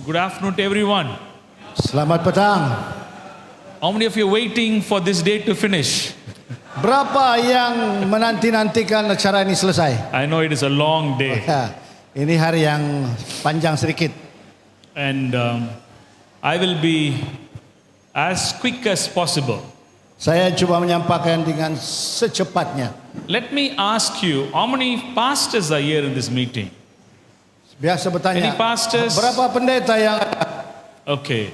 Good afternoon to everyone. Selamat petang. How many of you are waiting for this day to finish? Berapa yang menanti-nantikan acara ini selesai? I know it is a long day. Ya, ini hari yang panjang sedikit. And I will be as quick as possible. Saya coba menyampaikan dengan secepatnya. Let me ask you, how many pastors are here in this meeting? Biasa bertanya, Any pastors? berapa pendeta yang ada? Okay.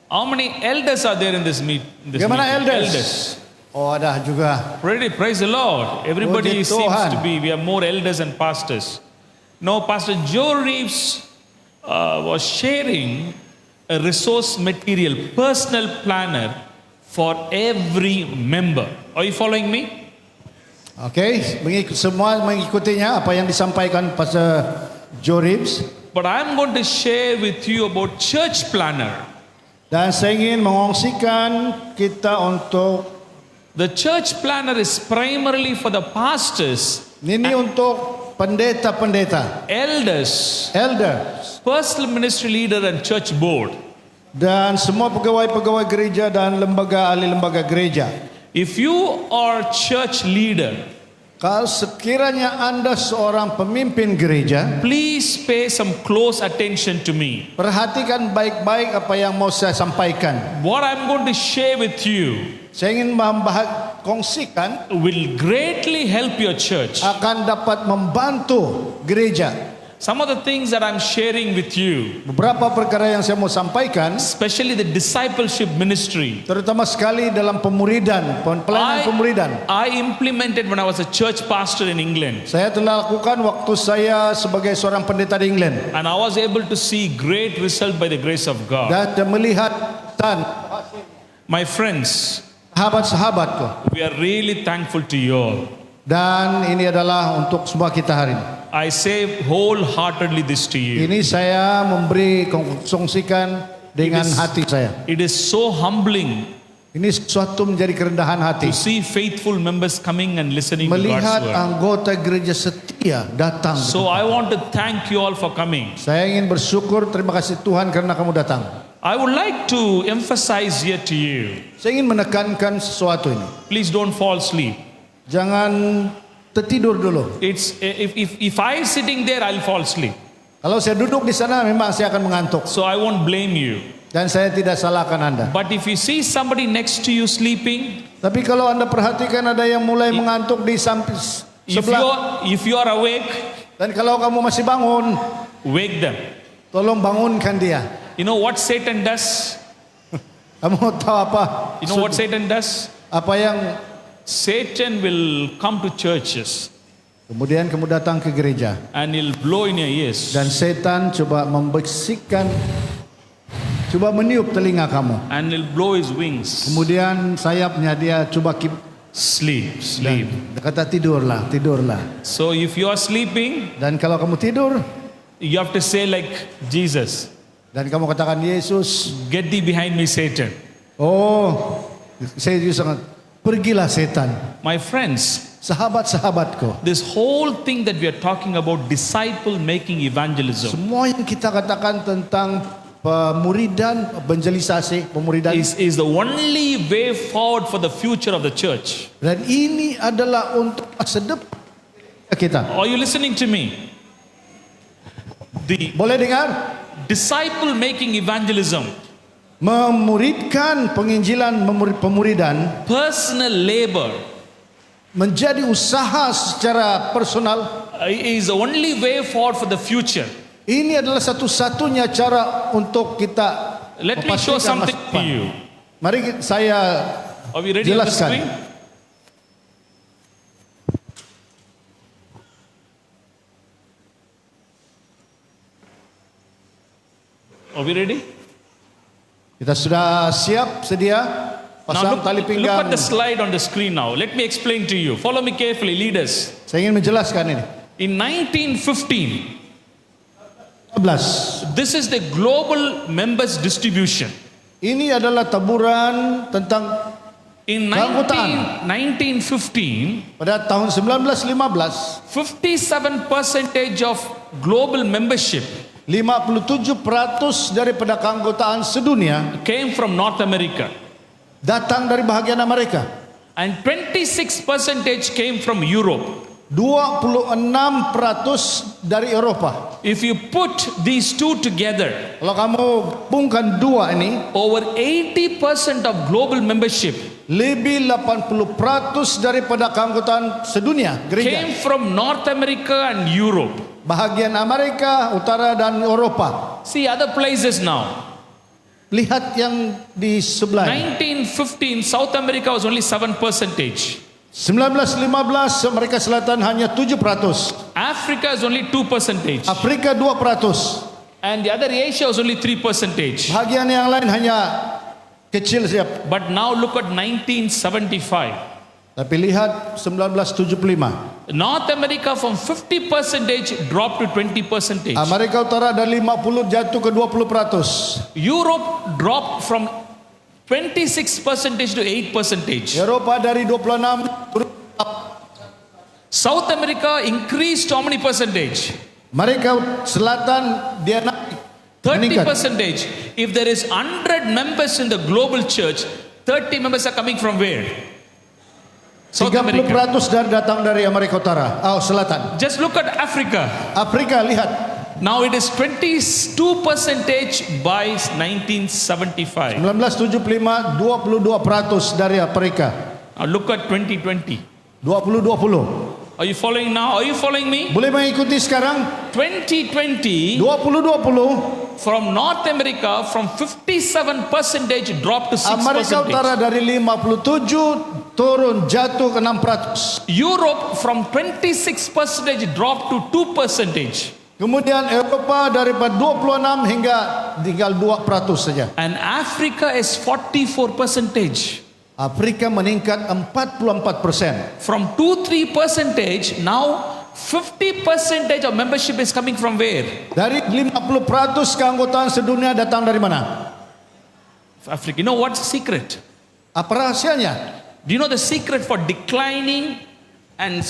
How many elders are there in this meeting? Bagaimana elders? Oh, ada juga. Really, praise the Lord. Everybody Puji seems Tuhan. to be, we have more elders and pastors. No, Pastor Joe Reeves was sharing a resource material, personal planner for every member. Are you following me? Oke, semua mengikutinya apa yang disampaikan Pastor Joe Reeves. But I'm going to share with you about church planner. Dan saya ingin mengongsikan kita untuk The church planner is primarily for the pastors, ini untuk pendeta-pendeta, elders, elders, personal ministry leader and church board. dan semua pegawai-pegawai gereja dan lembaga ahli lembaga gereja. If you are church leader, Kalau sekiranya Anda seorang pemimpin gereja, please pay some close attention to me. perhatikan baik-baik apa yang mau saya sampaikan. What I'm going to share with you Saya ingin kongsikan will greatly help your church. akan dapat membantu gereja. Some of the things that I'm sharing with you, Beberapa perkara yang saya mau sampaikan, especially the discipleship ministry, terutama sekali dalam pemuridan, pelayanan pemuridan. I implemented when I was a church pastor in England. Saya telah lakukan waktu saya sebagai seorang pendeta di England. And I was able to see great result by the grace of God. Dan melihat dan My friends, sahabat-sahabatku. we are really thankful to you all. Dan ini adalah untuk semua kita hari ini. I say wholeheartedly this to you. Ini saya memberi kongsikan dengan It is- hati saya. It is so humbling Ini sesuatu menjadi kerendahan hati. to see faithful members coming and listening to Melihat God's word. anggota gereja setia datang. So I want to thank you all for coming. Saya ingin bersyukur, terima kasih Tuhan karena kamu datang. I would like to emphasize here to you, Saya ingin menekankan sesuatu ini. please don't fall asleep. Jangan tertidur dulu. It's if I sitting there, I'll fall asleep. Kalau saya duduk di sana memang saya akan mengantuk. So I won't blame you. Dan saya tidak salahkan Anda. But if you see somebody next to you sleeping, Tapi kalau Anda perhatikan ada yang mulai mengantuk di samping sebelah. if you are awake, Dan kalau kamu masih bangun, wake them. tolong bangunkan dia. You know what Satan does? Kamu tahu apa? You know what Satan does? Apa yang Satan will come to churches kemudian kamu datang ke gereja and he'll blow in your ears dan setan coba membersihkan, coba meniup telinga kamu. and he'll blow his wings. Kemudian sayapnya dia coba Sleep, dan sleep. dia kata tidurlah, tidurlah. So if you are sleeping, Dan kalau kamu tidur you have to say like Jesus, dan kamu katakan Yesus, get thee behind me, Satan. oh, saya juga sangat pergilah setan. My friends, Sahabat-sahabatku, this whole thing that we are talking about, disciple making evangelism, semua yang kita katakan tentang pemuridan, evangelisasi, pemuridan, is the only way forward for the future of the church. dan ini adalah untuk masa depan kita. Are you listening to me? The Boleh dengar? disciple making evangelism, Memuridkan penginjilan, pemuridan personal labor, menjadi usaha secara personal. is the only way forward for the future. Ini adalah satu-satunya cara untuk kita Let me show memastikan something masa to depan. you. Mari saya Are we ready on the jelaskan. screen? Are we ready? Kita sudah siap, sedia? Now Pasang tali look pinggang. at the slide on the screen now. Let me explain to you. Follow me carefully, leaders. Saya ingin menjelaskan ini. In 1915, 11. this is the global members distribution. Ini adalah taburan tentang In Keanggotaan. 1915, pada tahun 1915 57% of global membership 57% daripada keanggotaan sedunia came from North America. datang dari bahagian Amerika. And 26% came from Europe. 26% dari Eropa. If you put these two together, Kalau kamu gabungkan dua ini, over 80% of global membership lebih 80% daripada keanggotaan sedunia gereja. came from North America and Europe. Bahagian Amerika, Utara dan Eropa. See other places now. Lihat yang di sebelah. 1915, South America was only 7%. 1915 Amerika Selatan hanya 7%. Africa is only 2%. Afrika 2%. And the other Asia was only 3%. Bahagian yang lain hanya kecil siap. But now look at 1975. Tapi lihat 1975. North America from 50% dropped to 20%. Amerika Utara dari 50 jatuh ke 20%. Europe dropped from 26% to 8%. Eropa dari 26 turun. South America increased to how many percentage? Amerika Selatan dia naik. meningkat. 30%. If there is 100 members in the global church, 30 members are coming from where? South 30% America. datang dari Amerika Utara, Selatan. Just look at Africa. Afrika lihat. Now it is 22% by 1975. 1975 22% dari Afrika. Now look at 2020. 2020. Are you following now? Are you following me? Boleh mengikuti sekarang? 2020 2020 from North America from 57% dropped to 6%. Amerika Utara dari 57 turun jatuh ke 6%. Europe from 26% dropped to 2%. Kemudian Eropa daripada 26 hingga tinggal 2% saja. And Africa is 44%. Afrika meningkat 44%. From 2-3%, now 50% of membership is coming from where? Dari 50% keanggotaan sedunia datang dari mana? Africa. You know what's the secret? Apa rahasianya? Do you know the secret for declining and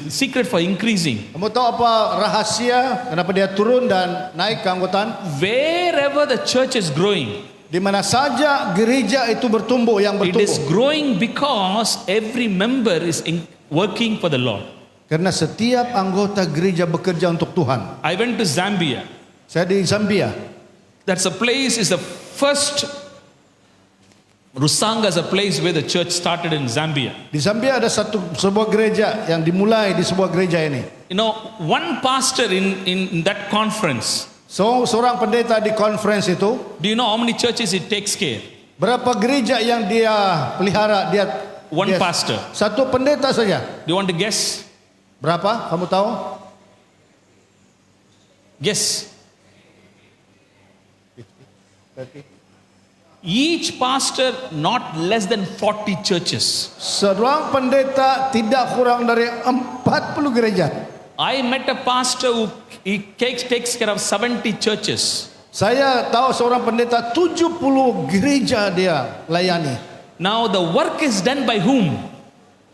secret for increasing? Kamu tahu apa rahasia kenapa dia turun dan naik keanggotaan? Wherever the church is growing, Di mana saja gereja itu bertumbuh, yang it is bertumbuh. growing because every member is working for the Lord. Karena setiap anggota gereja bekerja untuk Tuhan. I went to Zambia. Saya di Zambia. That's a place, is the first Rusanga is a place where the church started in Zambia. Di Zambia ada sebuah gereja yang dimulai di sebuah gereja ini. You know, one pastor in that conference, Seorang pendeta di conference itu, do you know how many churches it takes care? berapa gereja yang dia pelihara? One dia pastor. Satu pendeta saja. Do you want to guess? Berapa? Kamu tahu? Guess. Each pastor not less than 40 churches. Seorang pendeta tidak kurang dari 40 gereja. I met a pastor who he takes care of 70 churches. Saya tahu seorang pendeta 70 gereja dia layani. Now the work is done by whom?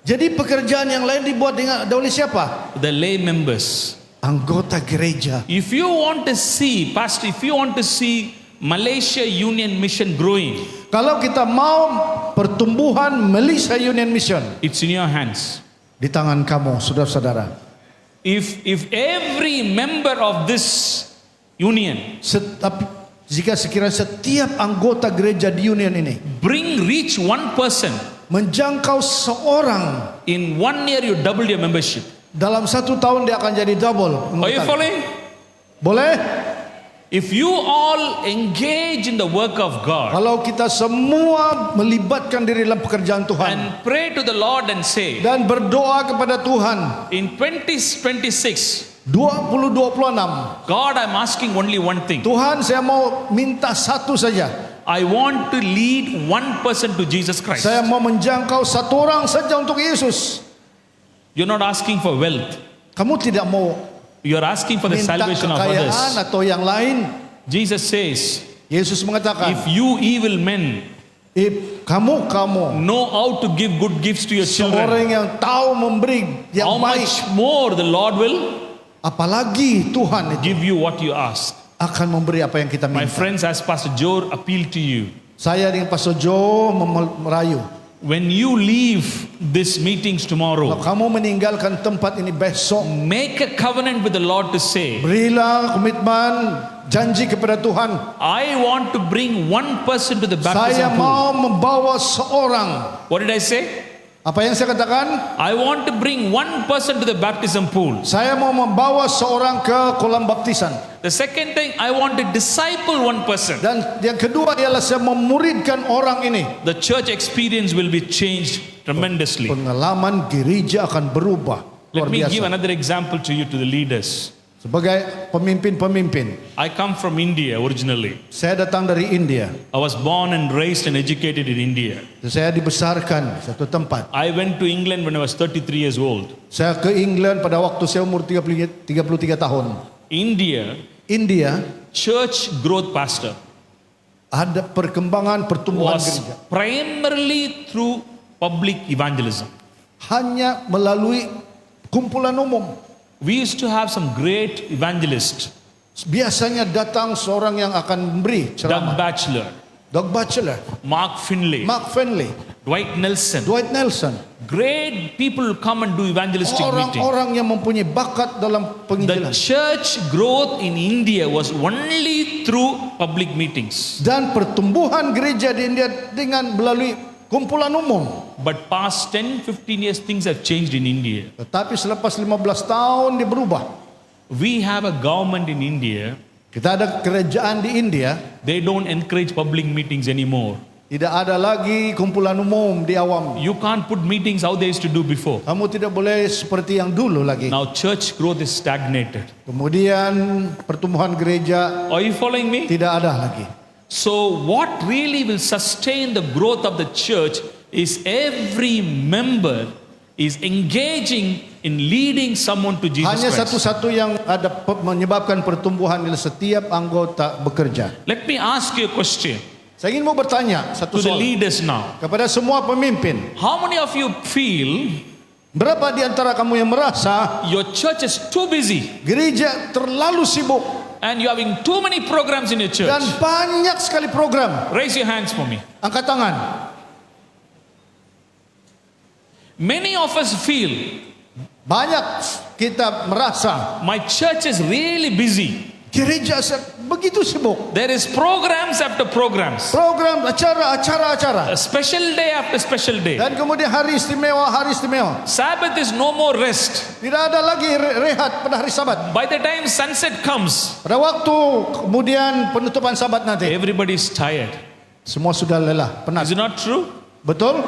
Jadi pekerjaan yang lain dibuat oleh siapa? The lay members. Anggota gereja. If you want to see, pastor, if you want to see Malaysia Union Mission growing, Kalau kita mau pertumbuhan Malaysia Union Mission, it's in your hands. di tangan kamu, saudara-saudara. If every member of this union Jika sekiranya setiap anggota gereja di union ini reach one person, menjangkau seorang, in 1 year you double your membership. dalam 1 tahun dia akan jadi double. Are you following? Boleh? If you all engage in the work of God Kalau kita semua melibatkan diri dalam pekerjaan Tuhan and pray to the Lord and say, dan berdoa kepada Tuhan, in 2026, 2026, God, I'm asking only one thing. Tuhan, saya mau minta satu saja. I want to lead one person to Jesus Christ. Saya mau menjangkau satu orang saja untuk Yesus. You're not asking for wealth. Kamu tidak mau You're asking for the minta salvation of kekayaan others. atau yang lain. Jesus says, Yesus mengatakan, if you evil men kamu know how to give good gifts to your children, seorang yang tahu memberi yang how baik, much more the Lord will apalagi Tuhan itu give you what you ask. akan memberi apa yang kita My minta. friends, as Pastor Joe appealed to you, Saya dengan Pastor Joe merayu. when you leave these meetings Kalau tomorrow, kamu meninggalkan tempat ini besok, make a covenant with the Lord to say, berilah komitmen, janji kepada Tuhan. I want to bring one person to the Saya baptism pool. mau membawa seorang. What did I say? Apa yang saya katakan? I want to bring one person to the baptism pool. Saya mau membawa seorang ke kolam baptisan. The second thing, I want to disciple one person. Dan yang kedua ialah saya memuridkan orang ini. The church experience will be changed tremendously. Pengalaman gereja akan berubah. Luar Let me give biasa. another example to you, to the leaders. Sebagai pemimpin-pemimpin, I come from India originally. saya datang dari India. I was born and raised and educated in India. Saya dibesarkan di satu tempat. I went to England when I was 33 years old. Saya ke England pada waktu saya umur 33 tahun. India Church growth pastor ada perkembangan pertumbuhan was gereja primarily through public evangelism. hanya melalui kumpulan umum. We used to have some great evangelists. Biasanya datang seorang yang akan memberi Doug ceramah. Batchelor, Doug Batchelor, Mark Finlay, Mark Finley, Dwight Nelson. Dwight Nelson. Great people come and do evangelistic meeting. Orang-orang yang mempunyai bakat dalam The penginjilan. church growth in India was only through public meetings. Dan pertumbuhan gereja di India dengan melalui kumpulan umum. But past 10-15 years things have changed in India. Tetapi selepas 15 tahun dia berubah. We have a government in India, Kita ada kerajaan di India, they don't encourage public meetings anymore. tidak ada lagi kumpulan umum di awam. You can't put meetings how they used to do before. Kamu tidak boleh seperti yang dulu lagi. Now church growth is stagnated. Kemudian pertumbuhan gereja Are you following me? tidak ada lagi. So what really will sustain the growth of the church is every member is engaging in leading someone to Jesus Hanya Christ. satu-satu yang ada menyebabkan pertumbuhan ialah setiap anggota bekerja. Let me ask you a question Saya ingin mau bertanya satu to the soal leaders now. kepada semua pemimpin. How many of you feel Berapa di antara kamu yang merasa your church is too busy gereja terlalu sibuk and you're having too many programs in your church? dan banyak sekali program? Raise your hands for me. Angkat tangan. Many of us feel Banyak kita merasa my church is really busy. gereja begitu sibuk. There is programs after programs, Program, acara. a special day after special day. Dan kemudian hari istimewa. Sabbath is no more rest. Tidak ada lagi rehat pada hari Sabat. By the time sunset comes, Pada waktu kemudian penutupan Sabat nanti, everybody is tired. semua sudah lelah, Is penat. it not true? Betul?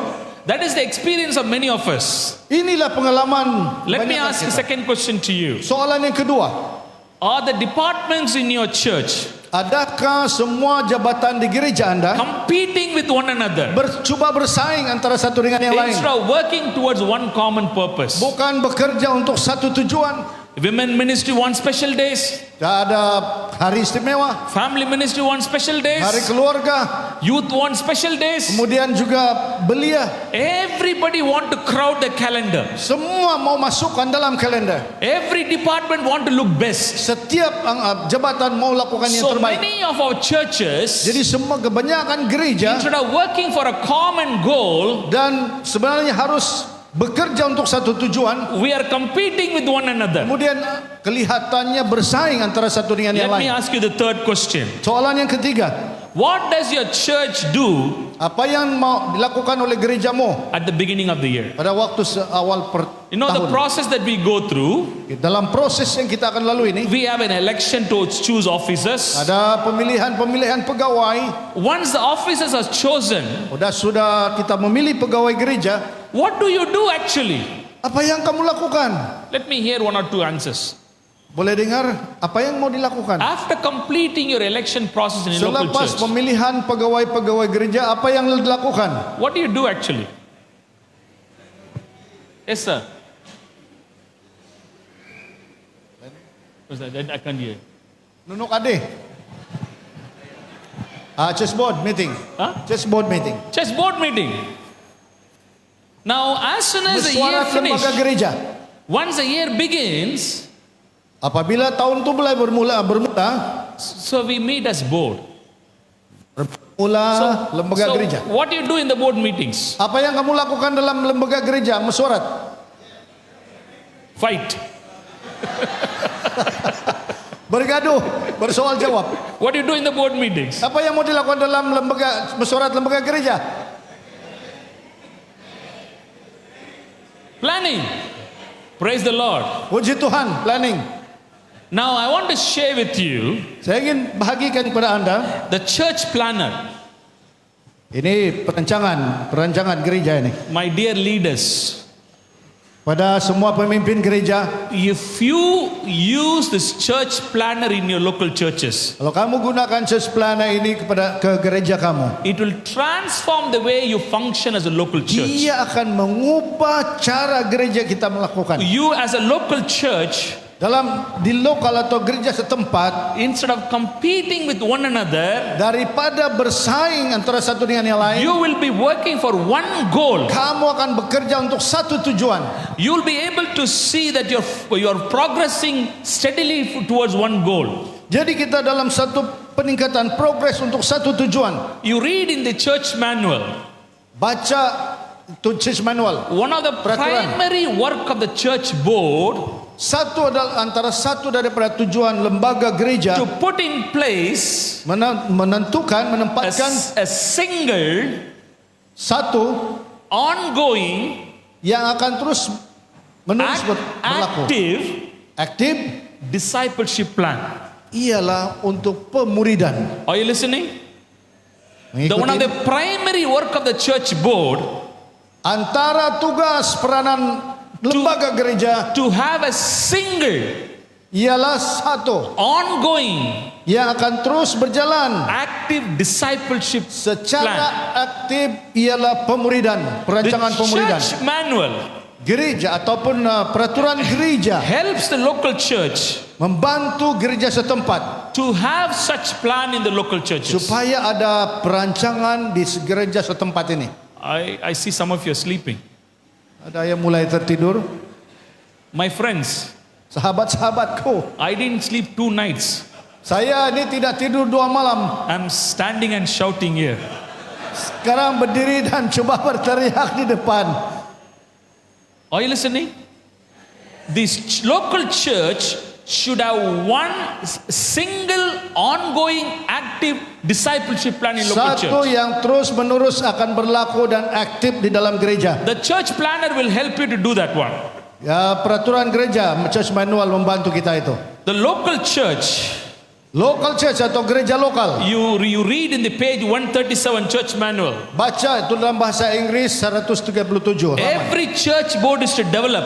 That is the experience of many of us. Inilah pengalaman. Let me banyak ask a kita. second question to you. Soalan yang kedua, Are the departments in your church adakah semua jabatan di gereja Anda competing with one another cuba bersaing antara satu dengan yang lain? instead of working towards one common purpose? Bukan bekerja untuk satu tujuan. Women ministry want special days, Ada hari istimewa, family ministry want special days, hari keluarga, youth want special days. kemudian juga belia. Everybody want to crowd the calendar. Semua mau masukkan dalam kalender. Every department want to look best. Setiap jabatan mau lakukan yang So terbaik. many of our churches, Jadi semua kebanyakan gereja instead of working for a common goal, dan sebenarnya harus bekerja untuk satu tujuan, we are competing with one another. kemudian kelihatannya bersaing antara satu dengan yang Let me lain. ask you the third question. Soalan yang ketiga, What does your church do apa yang mau dilakukan oleh gerejamu at the beginning of the year? pada waktu awal You know the tahun? process that we go through, Dalam proses yang kita akan lalui ini, we have an election to choose officers. ada pemilihan pegawai. Once the officers are chosen, Sudah kita memilih pegawai gereja, what do you do actually? apa yang kamu lakukan? Let me hear one or two answers. Boleh dengar apa yang mau dilakukan? After completing your election process in a local Selepas church, pemilihan pegawai gereja, apa yang dilakukan? what do you do actually? Yes, sir. What's that? I can't hear. Nunuk ade. Chess board meeting. Huh? Chess board meeting. Church board meeting. Now, as soon as the year Mesyuarat lembaga finishes, gereja. once the year begins, Apabila tahun itu mulai bermula, So we meet as board. Mula lembaga gereja. What do you do in the board meetings? Apa yang kamu lakukan dalam lembaga gereja? Mesyuarat. Fight. Bergaduh, bersoal jawab. What do you do in the board meetings? Apa yang mau dilakukan dalam lembaga mesyuarat lembaga gereja? Planning. Praise the Lord. Puji Tuhan, planning. Now I want to share with you Saya ingin bahagikan kepada Anda. the church planner. Ini perancangan gereja ini. My dear leaders, Pada semua pemimpin gereja, if you use this church planner in your local churches, kalau kamu gunakan church planner ini ke gereja kamu, it will transform the way you function as a local church. dia akan mengubah cara gereja kita melakukan. You as a local church, Di lokal atau gereja setempat, instead of competing with one another, daripada bersaing antara satu dengan yang lain, you will be working for one goal. kamu akan bekerja untuk satu tujuan. You will be able to see that you're progressing steadily towards one goal. Jadi kita dalam satu peningkatan progres untuk satu tujuan. You read in the church manual, Baca church manual. one of the Peraturan. primary work of the church board Satu adalah antara satu daripada tujuan lembaga gereja to put in place menempatkan a single satu ongoing yang akan terus menerus berlaku. Aktif discipleship plan. ialah untuk pemuridan. Are you listening? One of Mengikuti the primary work of the church board antara tugas peranan lembaga gereja to have a single ialah satu ongoing yang akan terus berjalan active discipleship secara plan. aktif ialah pemuridan, perancangan The pemuridan. church manual Gereja ataupun peraturan gereja helps the local church membantu gereja setempat to have such plan in the local churches. supaya ada perancangan di gereja setempat ini. I see some of you are sleeping. Ada yang mulai tertidur. My friends, Sahabat-sahabatku, I didn't sleep 2 nights. saya ini tidak tidur 2 malam. I'm standing and shouting here. Sekarang berdiri dan coba berteriak di depan. Are you listening? This local church should have one single ongoing active discipleship plan in local Satu church. yang terus menerus akan berlaku dan aktif di dalam gereja. The church planner will help you to do that one. Ya, peraturan gereja, church manual membantu kita itu. The local church, Local church atau gereja lokal. you read in the page 137 church manual. Baca itu dalam bahasa Inggris 137 halaman. Every church board is to develop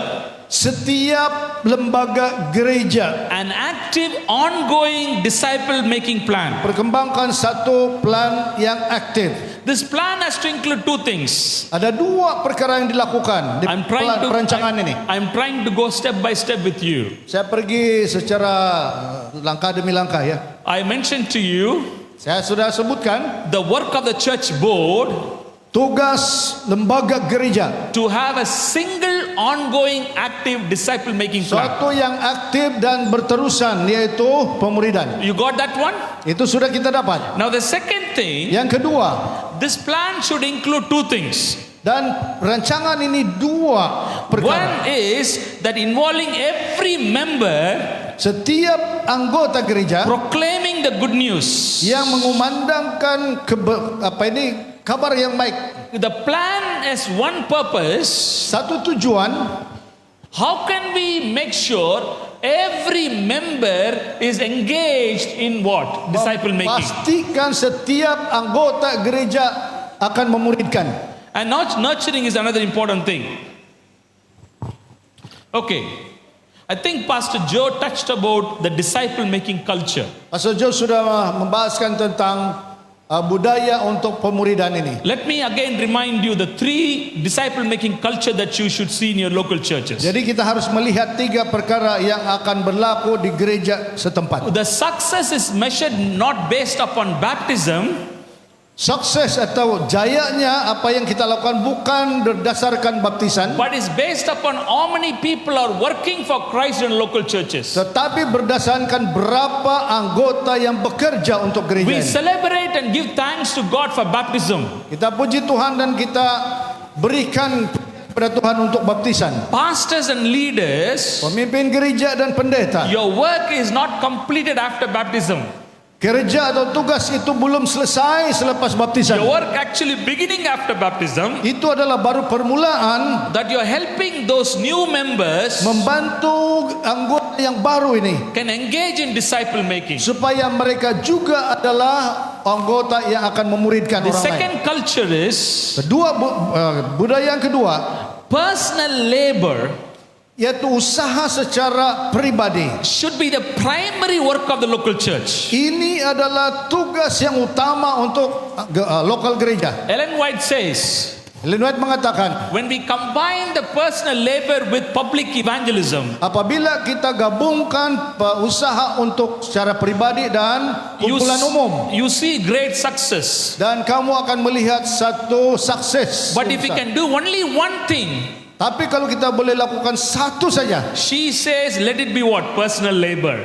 Setiap lembaga gereja an active ongoing disciple making plan. perkembangkan satu plan yang aktif. This plan has to include 2 things. Ada 2 perkara yang dilakukan di perancangan ini. I'm trying to go step by step with you. Saya pergi secara langkah demi langkah ya. I mentioned to you Saya sudah sebutkan the work of the church board tugas lembaga gereja. to have a single ongoing active disciple making plan. Suatu yang aktif dan berterusan yaitu pemuridan. You got that one? Itu sudah kita dapat. Now the second thing, Yang kedua, this plan should include 2 things. dan rancangan ini 2 perkara. One is that involving every member Setiap anggota gereja proclaiming the good news. yang mengumandangkan kabar yang baik. The plan has one purpose. Satu tujuan, How can we make sure every member is engaged in what? Disciple making. pastikan setiap anggota gereja akan memuridkan. And nurturing is another important thing. Okay. I think Pastor Joe touched about the disciple making culture. Pastor Joe sudah membahaskan tentang budaya untuk pemuridan ini. Let me again remind you the 3 disciple making culture that you should see in your local churches. Jadi kita harus melihat 3 perkara yang akan berlaku di gereja setempat. The success is measured not based upon baptism, Sukses atau jayanya apa yang kita lakukan bukan berdasarkan baptisan, but is based upon how many people are working for Christ in local churches. tetapi berdasarkan berapa anggota yang bekerja untuk gereja We ini. celebrate and give thanks to God for baptism. Kita puji Tuhan dan kita berikan kepada Tuhan untuk baptisan. Pastors and leaders, Pemimpin gereja dan pendeta, your work is not completed after baptism. kerja atau tugas itu belum selesai selepas baptisan. Your work actually beginning after baptism, Itu adalah baru permulaan that you're helping those new members membantu anggota yang baru ini can engage in disciple making. supaya mereka juga adalah anggota yang akan memuridkan The orang lain. second culture is Budaya yang kedua personal labor yaitu usaha secara pribadi. should be the primary work of the local church. Ini adalah tugas yang utama untuk lokal gereja. Ellen White says, Ellen White mengatakan, when we combine the personal labor with public evangelism, apabila kita gabungkan usaha untuk secara pribadi dan kumpulan umum, you see great success. dan kamu akan melihat satu sukses. But if we can do only one thing, Tapi kalau kita boleh lakukan satu saja, she says, let it be what? Personal labor.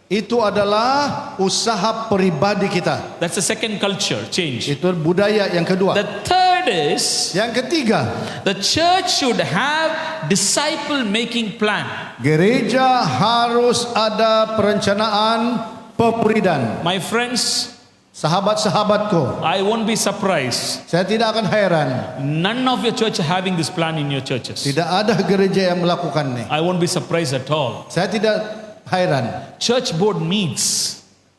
itu adalah usaha pribadi kita. That's the second culture change. Itu budaya yang kedua. The third is, Yang ketiga, the church should have disciple making plan. gereja harus ada perencanaan pemuridan. My friends, Sahabat-sahabatku, I won't be surprised. saya tidak akan heran None of your church are having this plan in your churches. tidak ada gereja yang melakukan ini. I won't be surprised at all. Saya tidak heran. Church board meets.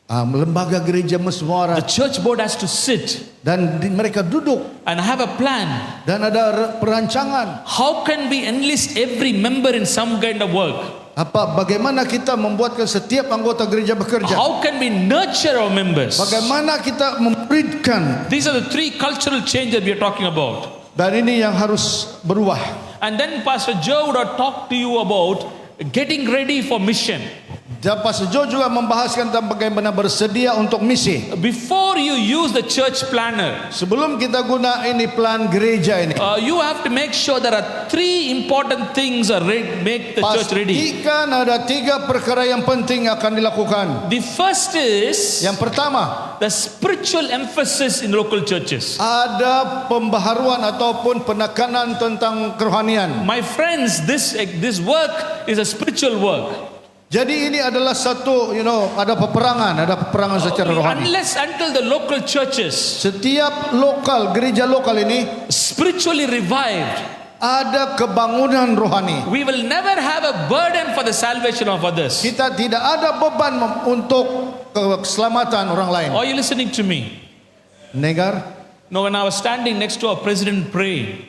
Lembaga gereja The musyawarah church board has to sit dan mereka duduk and have a plan. dan ada perancangan. How can we enlist every member in some kind of work? Bagaimana kita membuatkan setiap anggota gereja bekerja? How can we nurture our members? Bagaimana kita memuridkan? These are the three cultural changes that we are talking about. Dan ini yang harus berubah. And then Pastor Joe would have talked to you about getting ready for mission. Dan Pastor Joe juga membahaskan tentang bagaimana bersedia untuk misi. Before you use the church planner, Sebelum kita guna ini plan gereja ini, you have to make sure there are three important things are make the church ready. pastikan ada 3 perkara yang penting yang akan dilakukan. The first is Yang pertama, the spiritual emphasis in local churches. ada pembaharuan ataupun penekanan tentang kerohanian. My friends, this work is a spiritual work. Jadi ini adalah satu, ada peperangan secara rohani. Until the local churches Setiap gereja lokal ini spiritually revived, ada kebangunan rohani. we will never have a burden for the salvation of others. Kita tidak ada beban untuk keselamatan orang lain. Are you listening to me? Negar, No, when I was standing next to our president praying,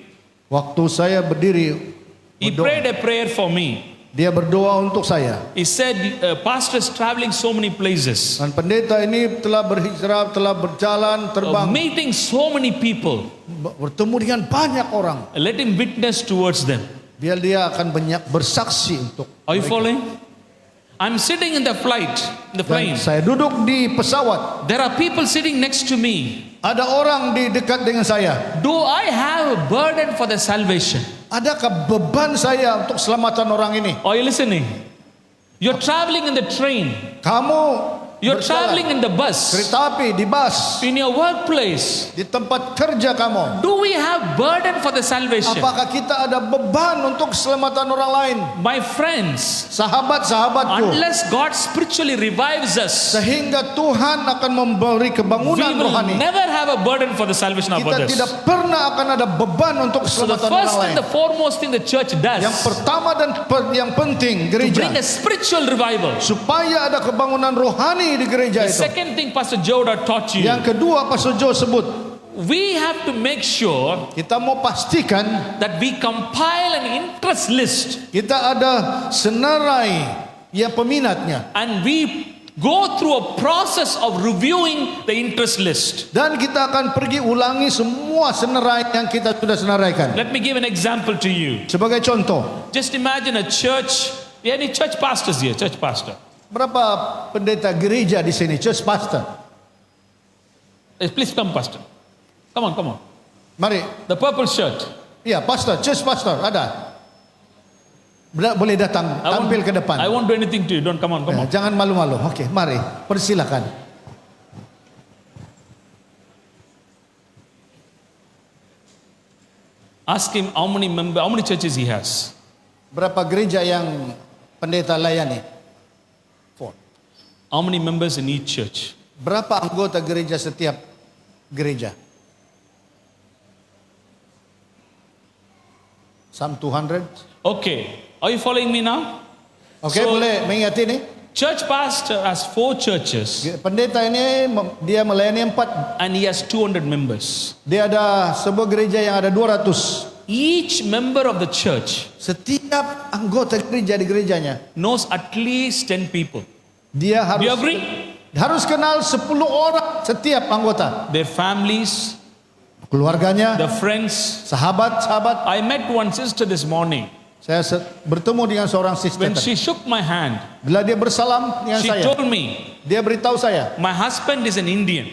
waktu saya berdiri, he prayed a prayer for me. dia berdoa untuk saya. He said, pastor is traveling so many places, Dan pendeta ini telah berhijrah, telah berjalan, terbang, meeting so many people. bertemu dengan banyak orang. Let him witness towards them. Biar dia akan banyak bersaksi untuk. Are you following? I'm sitting in the Dan plane. saya duduk di pesawat. There are people sitting next to me. Ada orang di dekat dengan saya. Do I have a burden for the salvation? Adakah beban saya untuk keselamatan orang ini? Are you listening? You're traveling in the train. Kamu You're berjalan, traveling in the bus. kereta api, di bus, In your workplace. di tempat kerja kamu. Do we have burden for the salvation? Apakah kita ada beban untuk keselamatan orang lain? My friends, Sahabat-sahabatku, unless God spiritually revives us, sehingga Tuhan akan memberi we kebangunan will rohani. never have a burden for the salvation of Kita others. tidak pernah akan ada beban untuk So the keselamatan first orang and lain. the foremost thing the church does Yang pertama dan yang penting to bring gereja, a spiritual revival. supaya ada kebangunan rohani di gereja The itu. second thing Pastor Joe taught you, Yang kedua, Pastor Joe sebut, we have to make sure kita mau pastikan that we compile an interest list kita ada senarai yang peminatnya, and we go through a process of reviewing the interest list. dan kita akan pergi ulangi semua senarai yang kita sudah senaraikan. Let me give an example to you. Sebagai contoh, Just imagine a church. Any church pastors here? Church pastor. berapa pendeta gereja di sini, church pastor? Please come, pastor. Come on, come on. Mari. The purple shirt. Ya, pastor, church pastor ada. Boleh datang, tampil ke depan. I won't do anything to you. Don't come on, come on. Jangan malu-malu. Okey, mari. Persilakan. Ask him how many churches he has. Berapa gereja yang pendeta layani? 4. How many members in each church? Berapa anggota gereja setiap gereja? Some 200. Okay. Are you following me now? Okey, So- boleh mengingati ni. Church pastor has 4 churches Pendeta ini dia melayani 4. and he has 200 members. Dia ada sebuah gereja yang ada 200. Each member of the church Setiap anggota gereja di gerejanya knows at least 10 people. dia Do you harus agree? kenal 10 orang setiap anggota. Their families, Keluarganya, the friends. sahabat-sahabat. I met one sister this morning. Saya bertemu dengan seorang sister. When she shook my hand, Bila dia bersalam dengan she saya, told me, dia beritahu saya, my husband is an Indian.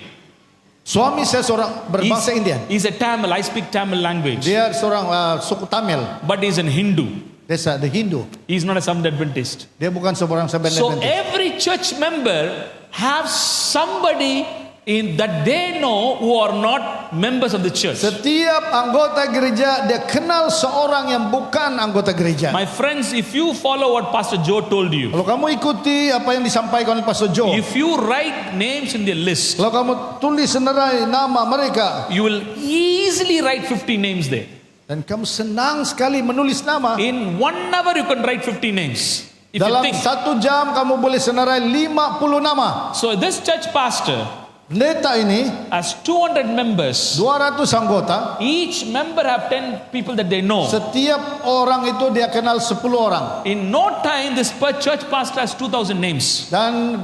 suami saya seorang berbangsa Indian. He's a Tamil. I speak Tamil language. Dia seorang suku Tamil. But he's an Hindu. Desa the Hindu. He's not a Seventh Adventist. Dia bukan seorang Seventh So Adventist. every church member have somebody in that they know who are not members of the church. Setiap anggota gereja dia kenal seorang yang bukan anggota gereja. My friends, if you follow what Pastor Joe told you, Kalau kamu ikuti apa yang disampaikan oleh Pastor Joe, if you write names in the list, kalau kamu tulis senarai nama mereka you will easily write 50 names there. dan kamu senang sekali menulis nama, In 1 hour you can write 50 names. If you dalam think. 1 jam kamu boleh senarai 50 nama. So this church pastor Pendeta ini has 200 members. 200 anggota. Each member have 10 people that they know. Setiap orang itu dia kenal 10 orang. In no time, this church pastor has 2,000 names. Dan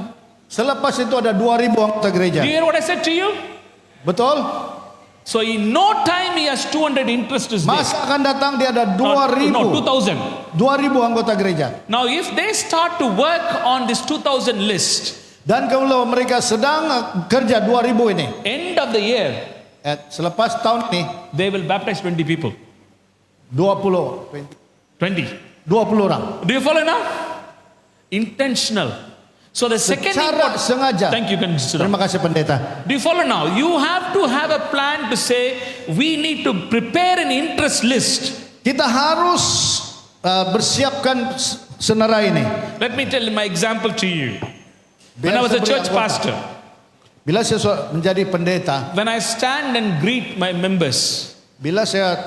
selepas itu ada 2,000 anggota gereja. Do you hear what I said to you? Betul? So in no time, he has 200 interests there. Masa akan datang dia ada No, 2,000. 2,000. 2,000 anggota gereja. Now, if they start to work on this 2,000 list, Dan kalau mereka sedang kerja 2,000 ini, end of the year, selepas tahun ini they will baptize 20 people. 20 orang. Do you follow now? Intentional. So the second Secara important, sengaja. thank you, can sit down. Terima kasih pendeta. Do you follow now? You have to have a plan to say, we need to prepare an interest list. Kita harus bersiapkan senarai ini. Let me tell my example to you. When Biar I was a saya beri church anggota. pastor, Bila saya menjadi pendeta, when I stand and greet my members, bila saya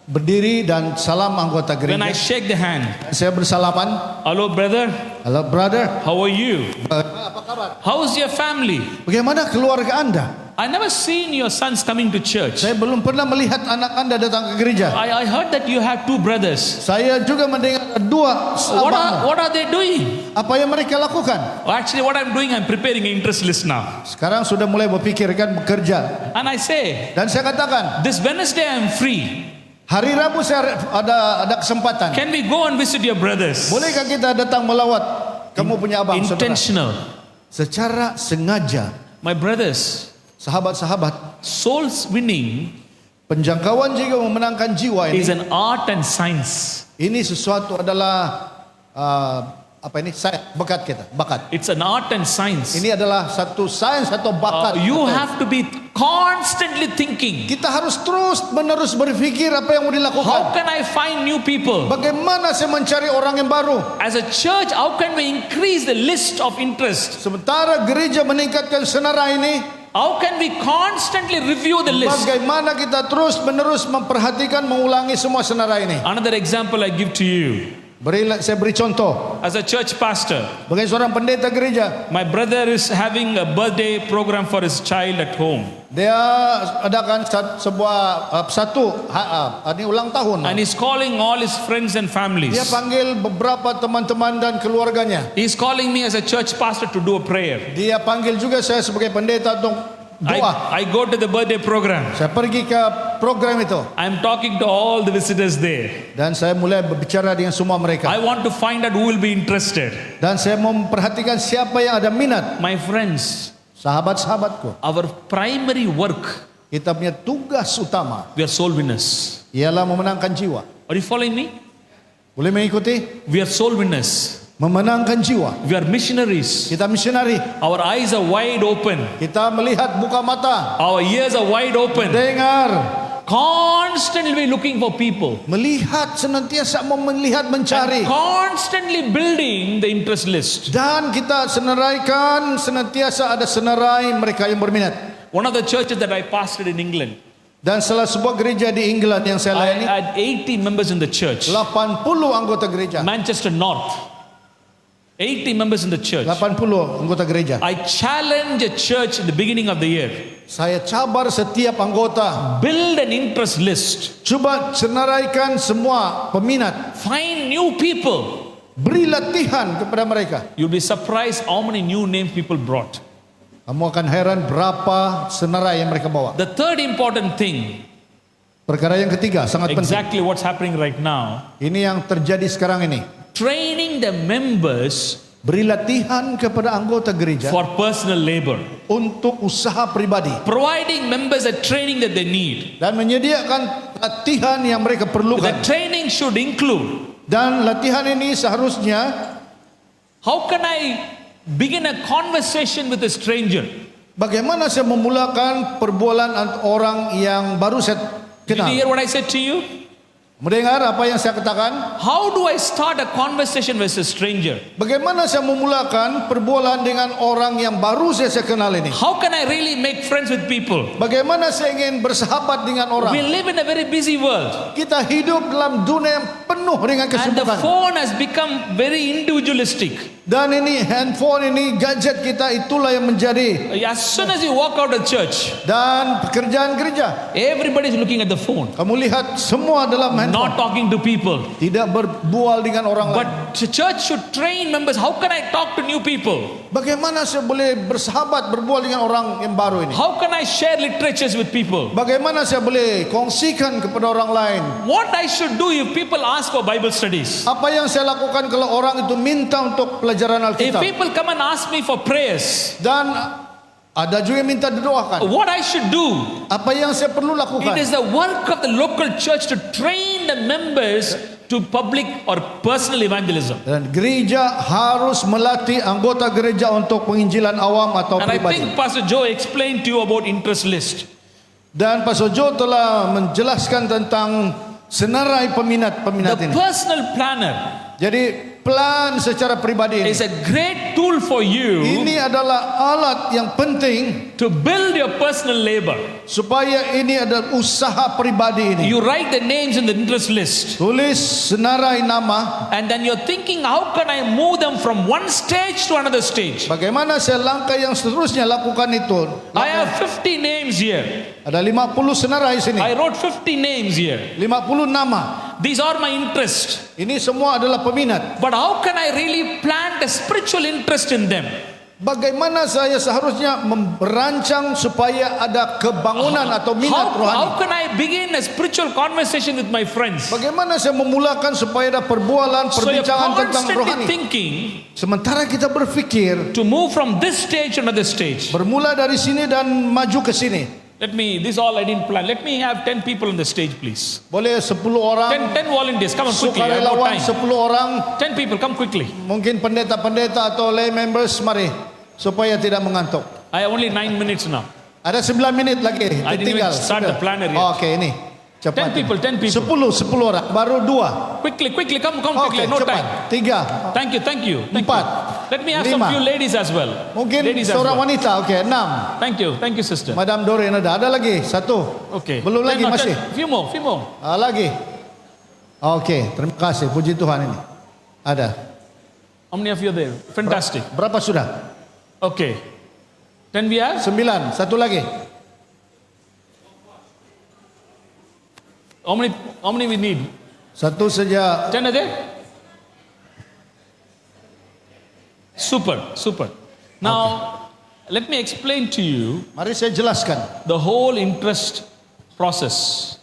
berdiri dan salam anggota when I gereja, shake the hand, saya bersalaman, hello brother, halo brother, how are you? apa kabar? How's your family? Bagaimana keluarga anda? I never seen your sons coming to church. Saya belum pernah melihat anak anda datang ke gereja. I heard that you have 2 brothers. Saya juga mendengar 2 sahabatmu. What are they doing? Apa yang mereka lakukan? Actually, what I'm doing, I'm preparing an interest list now. Sekarang sudah mulai berpikirkan bekerja. And I say, Dan saya katakan, this Wednesday I'm free. hari Rabu saya ada kesempatan. Can we go and visit your brothers? Bolehkah kita datang melawat kamu punya abang saudara? Intentional. Secara sengaja. My brothers, Sahabat-sahabat, souls winning penjangkauan jiwa memenangkan jiwa is ini. an art and science. Ini sesuatu adalah bakat kita, bakat. It's an art and science. Ini adalah satu sains atau bakat. You kita. have to be constantly thinking, Kita harus terus menerus berpikir apa yang mau how dilakukan. can I find new people? Bagaimana saya mencari orang yang baru? As a church, how can we increase the list of interest? Sementara gereja meningkatkan senarai ini, How can we constantly review the list? bagaimana kita terus menerus memperhatikan, mengulangi semua senarai ini. Another example I give to you. Saya beri contoh. As a church pastor, Sebagai seorang pendeta gereja, my brother is having a birthday program for his child at home. dia adakan sebuah ini ulang tahun. And he's calling all his friends and families. Dia panggil beberapa teman-teman dan keluarganya. He's calling me as a church pastor to do a prayer. Dia panggil juga saya sebagai pendeta untuk doa. I go to the birthday program. Saya pergi ke program itu I'm talking to all the visitors there. dan saya mulai berbicara dengan semua mereka. I want to find out who will be interested. Dan saya memperhatikan siapa yang ada minat. My friends, Sahabat-sahabatku, our primary work Kita punya tugas utama We are soul winners. ialah memenangkan jiwa. Are you following me? Boleh mengikuti? We are soul winners. Memenangkan jiwa. We are missionaries. Kita misionari. Our eyes are wide open. Kita melihat buka mata, Our ears are wide open. dengar, Constantly looking for people. melihat, senantiasa melihat, mencari. Constantly building the interest list. Dan kita senaraikan, senantiasa ada senarai mereka yang berminat. One of the churches that I pastored in England, Dan salah sebuah gereja di England yang saya I layani, had 80 members in the church. 80 anggota gereja. Manchester North. 80 members in the church. 80 anggota gereja. I challenge a church in the beginning of the year. Saya cabar setiap anggota. Build an interest list. Cuba senaraikan semua peminat. Find new people. Beri latihan kepada mereka. You'll be surprised how many new names people brought. Kamu akan heran berapa senarai yang mereka bawa. The third important thing, Perkara yang ketiga sangat penting. exactly what's happening right now, Ini yang terjadi sekarang ini. training the members Beri latihan kepada anggota gereja for personal labor. untuk usaha pribadi Providing members the training that they need. dan menyediakan latihan yang mereka The perlukan. training should include, Dan latihan ini seharusnya how can I begin a conversation with a stranger? bagaimana saya memulakan perbualan orang yang baru saya Did kenal. you hear what I said to you? Mendengar apa yang saya katakan? How do I start a conversation with a stranger? Bagaimana saya memulakan perbualan dengan orang yang baru saya kenal ini? How can I really make friends with people? Bagaimana saya ingin bersahabat dengan We orang? live in a very busy world, Kita hidup dalam dunia yang penuh dengan and the kesibukan. phone has become very individualistic. Dan ini handphone ini, gadget kita itulah yang menjadi. As soon as you walk out of church, Dan pekerjaan gereja, everybody is looking at the phone, kamu lihat semua dalam handphone. not talking to people. Tidak berbual dengan orang lain. But the church should train members. How can I talk to new people? Bagaimana saya boleh bersahabat, berbual dengan orang yang baru ini? How can I share literatures with people? Bagaimana saya boleh kongsikan kepada orang lain? What I should do if people ask for Bible studies? Apa yang saya lakukan kalau orang itu minta untuk pelajaran If Alkitab? people come and ask me for prayers, Dan ada juga yang minta didoakan. what I should do? Apa yang saya perlu It lakukan? is the work of the local church to train the members to public or personal evangelism. Dan gereja harus melatih anggota gereja untuk penginjilan awam atau And I pribadi. think Pastor Joe explained to you about interest list. Dan Pastor Joe telah menjelaskan tentang senarai peminat-peminat The ini. personal planner Jadi plan secara pribadi ini, is a great tool for you ini adalah alat yang penting to build your personal labor. supaya ini adalah usaha pribadi ini. You write the names in the interest list, Tulis senarai nama. and then you're thinking, how can I move them from one stage to another stage? Bagaimana saya langkah yang seterusnya lakukan itu? I have 50 names here. Ada 50 senarai sini. I wrote 50 names here. 50 nama. These are my interest. Ini semua adalah peminat. But how can I really plant a spiritual interest in them? Bagaimana saya seharusnya merancang supaya ada kebangunan atau minat How rohani? can I begin a spiritual conversation with my friends? Bagaimana saya memulakan supaya ada perbualan, So you're perbincangan tentang constantly rohani? thinking Sementara kita berpikir to move from this stage to another stage. bermula dari sini dan maju ke sini. This all I didn't plan. Let me have 10 people on the stage, please. Boleh 10 orang 10 volunteers. Come on quickly. I have no sukarelawan, time. 10 orang, 10 people, come quickly. mungkin pendeta-pendeta atau lay members, mari supaya tidak mengantuk. I have only 9 minutes now. Ada 9 menit lagi. I didn't Tinggal. even start the planner yet. Okey, ini. 10 Cepat. people, 10 people. 10 orang, baru 2. Quickly, come Okey, quickly. No cepat. time. 3. Thank you. 4. Let me have some 5. few ladies as well. Mungkin Ladies as seorang well. wanita. Okey, 6. Thank you, sister. Madam Doreen ada. Ada lagi? 1. Okay. Belum lagi, No, masih. Few more. Lagi. Okey, terima kasih. Puji Tuhan ini. Ada. How many of you are there? Fantastic. Berapa sudah? Okay. Then we have 9. Satu lagi. how many we need? Satu saja. 10 are there? Super. Now, let me explain to you Mari saya jelaskan. the whole interest process.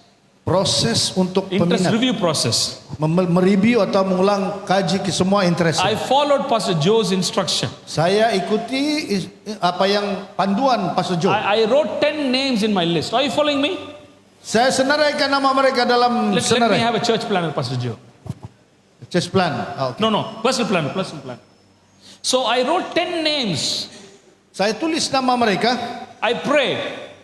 proses untuk Interest peminat. review process. Mereview atau mengulang kaji ke semua interest. I followed Pastor Joe's instruction. Saya ikuti apa yang panduan Pastor Joe. I wrote 10 names in my list. Are you following me? Saya senaraikan nama mereka dalam Let me senarai. have a church planner, Pastor Joe. Church plan. Okay. No, personal planner, personal planner. So I wrote 10 names. Saya tulis nama mereka. I pray.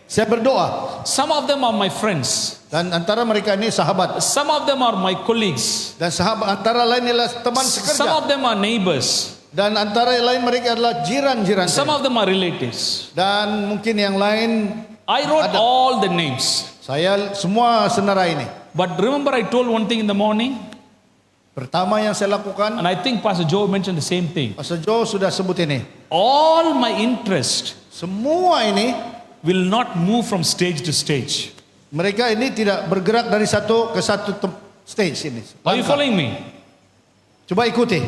Saya berdoa. Some of them are my friends. Dan antara mereka ini sahabat. Some of them are my colleagues. Dan sahabat antara lain ialah teman Some sekerja. of them are neighbors. Dan antara lain mereka adalah jiran-jiran Some saya. of them are relatives. Dan mungkin yang lain I wrote all the names. saya semua senarai ini. But remember I told one thing in the morning, Pertama yang saya lakukan, and I think Pastor Joe mentioned the same thing. Pastor Joe sudah sebut ini. All my interest Semua ini will not move from stage to stage. mereka ini tidak bergerak dari satu ke satu stage ini. Are you Langkah. following me? Coba ikuti.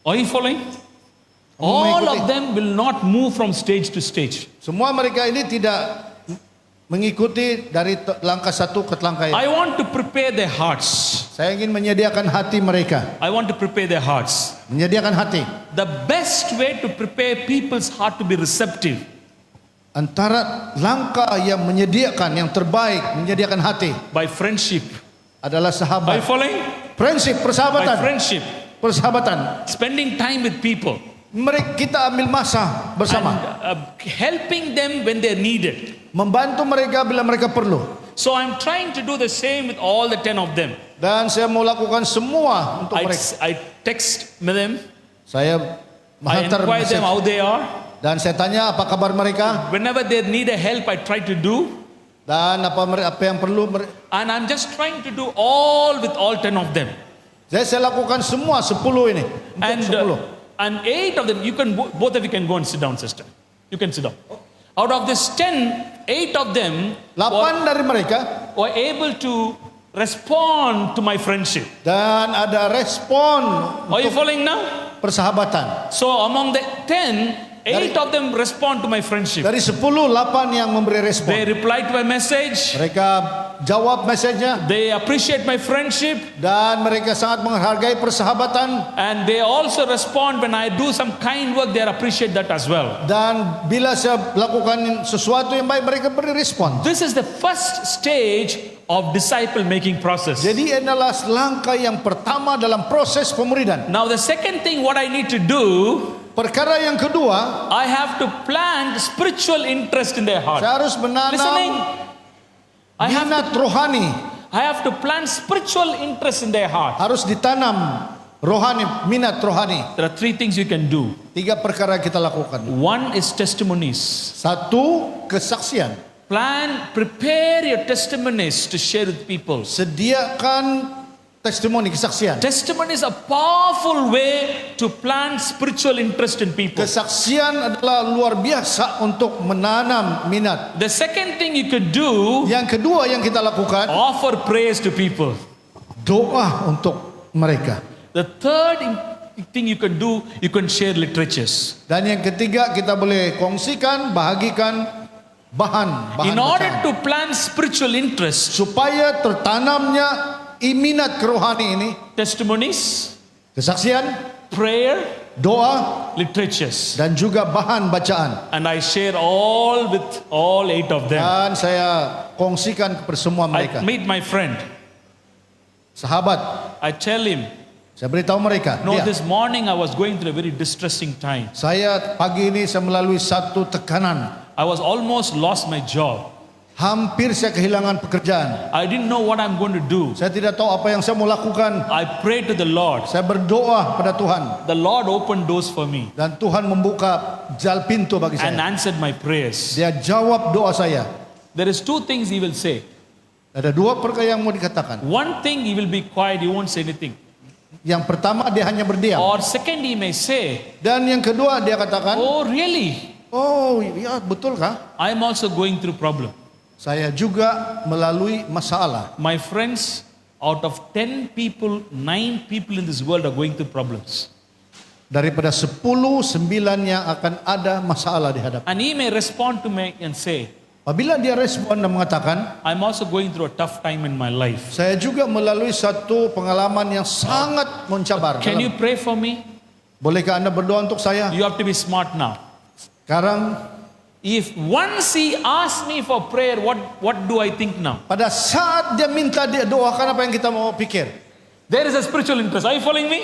Are you following? Kamu All mengikuti? of them will not move from stage to stage. Semua mereka ini tidak mengikuti dari langkah satu ke langkah yang. I want to prepare their hearts. Saya ingin menyediakan hati mereka. I want to prepare their hearts. Menyediakan hati. The best way to prepare people's heart to be receptive Antara langkah yang menyediakan yang terbaik, menyediakan hati by friendship. adalah Are sahabat. you following? Prinsip By persahabatan. friendship. Persahabatan. Spending time with people. Mereka kita ambil masa And bersama. helping them when they're needed. Membantu mereka bila mereka perlu. So I'm trying to do the same with all the 10 of them. Dan saya mau lakukan semua untuk mereka. I text them. Saya I menghantar inquire them message. how they are. Dan saya tanya apa kabar mereka. Whenever they need a help, I try to do. Dan apa yang perlu. And I'm just trying to do all with all 10 of them. Saya lakukan semua 10 ini. Untuk 10. And 8 of them, you can both of you can go and sit down, sister. You can sit down. Out of this 10, 8 of them 8 dari mereka. were able to respond to my friendship. Dan ada respon Are you untuk following now? persahabatan. So among the 10, 8 of them respond to my friendship. Dari 10, 8 yang memberi They respon. reply to my message. Mereka jawab message-nya. They appreciate my friendship. Dan mereka sangat menghargai persahabatan. And they also respond when I do some kind work. They appreciate that as well. Dan bila saya lakukan sesuatu yang baik, mereka beri respon. This is the first stage of disciple making process. Jadi adalah langkah yang pertama dalam proses pemuridan. Now the second thing what I need to do, Perkara yang kedua, I have to plant spiritual interest in their heart. saya harus Listening. menanam minat rohani. I have to plant spiritual interest in their heart. Harus ditanam rohani, minat rohani. There are 3 things you can do. 3 perkara kita lakukan. One is testimonies. 1, kesaksian. Prepare your testimonies to share with people. Sediakan testimoni, kesaksian. Testimony is a powerful way to plant spiritual interest in people. Kesaksian adalah luar biasa untuk menanam minat. The second thing you could do, Yang kedua yang kita lakukan, offer praise to people. doa untuk mereka. The third thing you can do, you can share literatures. Dan yang ketiga, kita boleh kongsikan, bahagikan bahan In order bacaan. to plant spiritual interest, Supaya tertanamnya minat kerohani ini, testimonies, kesaksian, prayer, doa, literatures. dan juga bahan bacaan. And I share all with all 8 of them. Dan saya kongsikan kepada semua I mereka. meet my friend. Sahabat, I tell him, saya beritahu mereka, no, dia, this morning I was going through a very distressing time. saya pagi ini saya melalui satu tekanan. I was almost lost my job. Hampir saya kehilangan pekerjaan. I didn't know what I'm going to do. Saya tidak tahu apa yang saya mau lakukan. I prayed to the Lord. Saya berdoa pada Tuhan. The Lord opened doors for me Dan Tuhan membuka jalan pintu bagi and saya. answered my prayers. Dia jawab doa saya. There is 2 things he will say. Ada 2 perkara yang mau dikatakan. One thing he will be quiet, he won't say anything. Yang pertama, dia hanya berdiam. Or second, he may say, Dan yang kedua, dia katakan, oh really? oh ya betulkah? I'm also going through problem. Saya juga melalui masalah. My friends, out of 10 people, 9 people in this world are going through problems. Daripada 10, 9 yang akan ada masalah di hadapan. And he may respond to me and say, Apabila dia respon dan mengatakan, I'm also going through a tough time in my life. saya juga melalui satu pengalaman yang sangat mencabar. Can you pray for me? Bolehkah Anda berdoa untuk saya? You have to be smart now. Sekarang, If once he asks me for prayer, what do I think now? pada saat dia minta dia doakan, apa yang kita mau pikir? There is a spiritual interest. Are you following me?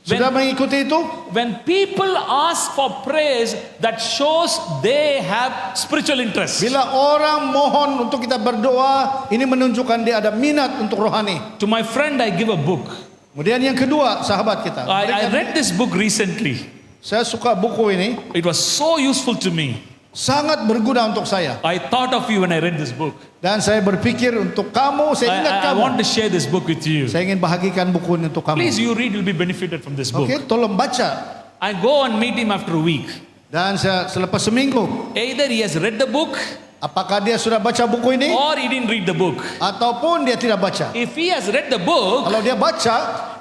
Sudah mengikuti itu? When people ask for prayers, that shows they have spiritual interest. Bila orang mohon untuk kita berdoa, ini menunjukkan dia ada minat untuk rohani. To my friend, I give a book. Kemudian yang kedua, sahabat kita. I read this book recently. Saya suka buku ini, It was so useful to me. sangat berguna untuk saya. I thought of you when I read this book. Dan saya berpikir untuk kamu, saya ingat I kamu. want to share this book with you. Saya ingin bahagikan buku ini untuk kamu. Please, you read, you'll be benefited from this book. Oke, tolong baca. I go and meet him after a week. Dan saya, selepas seminggu, Either he has read the book apakah dia sudah baca buku ini? or he didn't read the book. Ataupun dia tidak baca. If he has read the book, Kalau dia baca,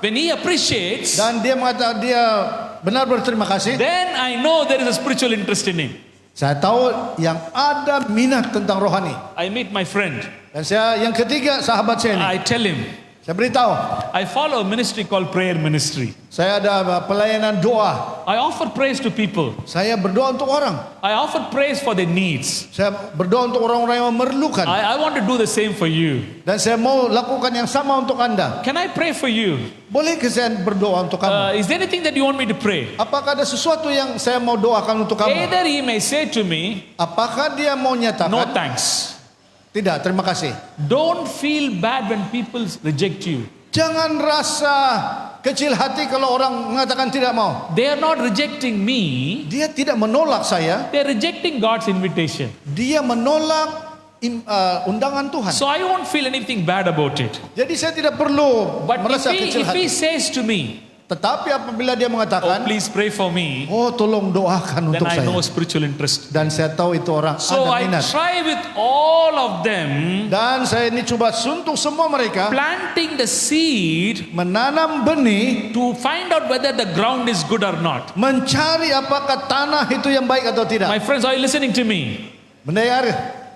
when he appreciates, dan dia mengatakan dia benar berterima kasih, then I know there is a spiritual interest in him. saya tahu yang ada minat tentang rohani. I meet my friend. Dan saya yang ketiga, sahabat saya ini, I tell him, saya beritahu, I follow a ministry called prayer ministry. saya ada pelayanan doa. I offer praise to people. Saya berdoa untuk orang. I offer praise for their needs. Saya berdoa untuk orang-orang yang memerlukan. I want to do the same for you. Dan saya mau lakukan yang sama untuk Anda. Can I pray for you? Boleh ke saya berdoa untuk kamu? Is there anything that you want me to pray? Apakah ada sesuatu yang saya mau doakan untuk kamu? Either he may say to me, Apakah dia mau no nyatakan? thanks. Tidak, terima kasih. Don't feel bad when people reject you. Jangan rasa kecil hati kalau orang mengatakan tidak mau. They are not rejecting me. Dia tidak menolak saya. They are rejecting God's invitation. Dia menolak undangan Tuhan. So I won't feel anything bad about it. Jadi saya tidak perlu But merasa kecil if he hati. says to me, Tetapi apabila dia oh, mengatakan, please pray for me, oh tolong doakan then untuk I saya. know spiritual interest. Dan saya tahu itu orang So ada I minat. try with all of them, Dan saya ini coba suntuk semua mereka, planting the seed menanam benih, to find out whether the ground is good or not. mencari apakah tanah itu yang baik atau tidak. My friends, are you listening to me? Mendengar?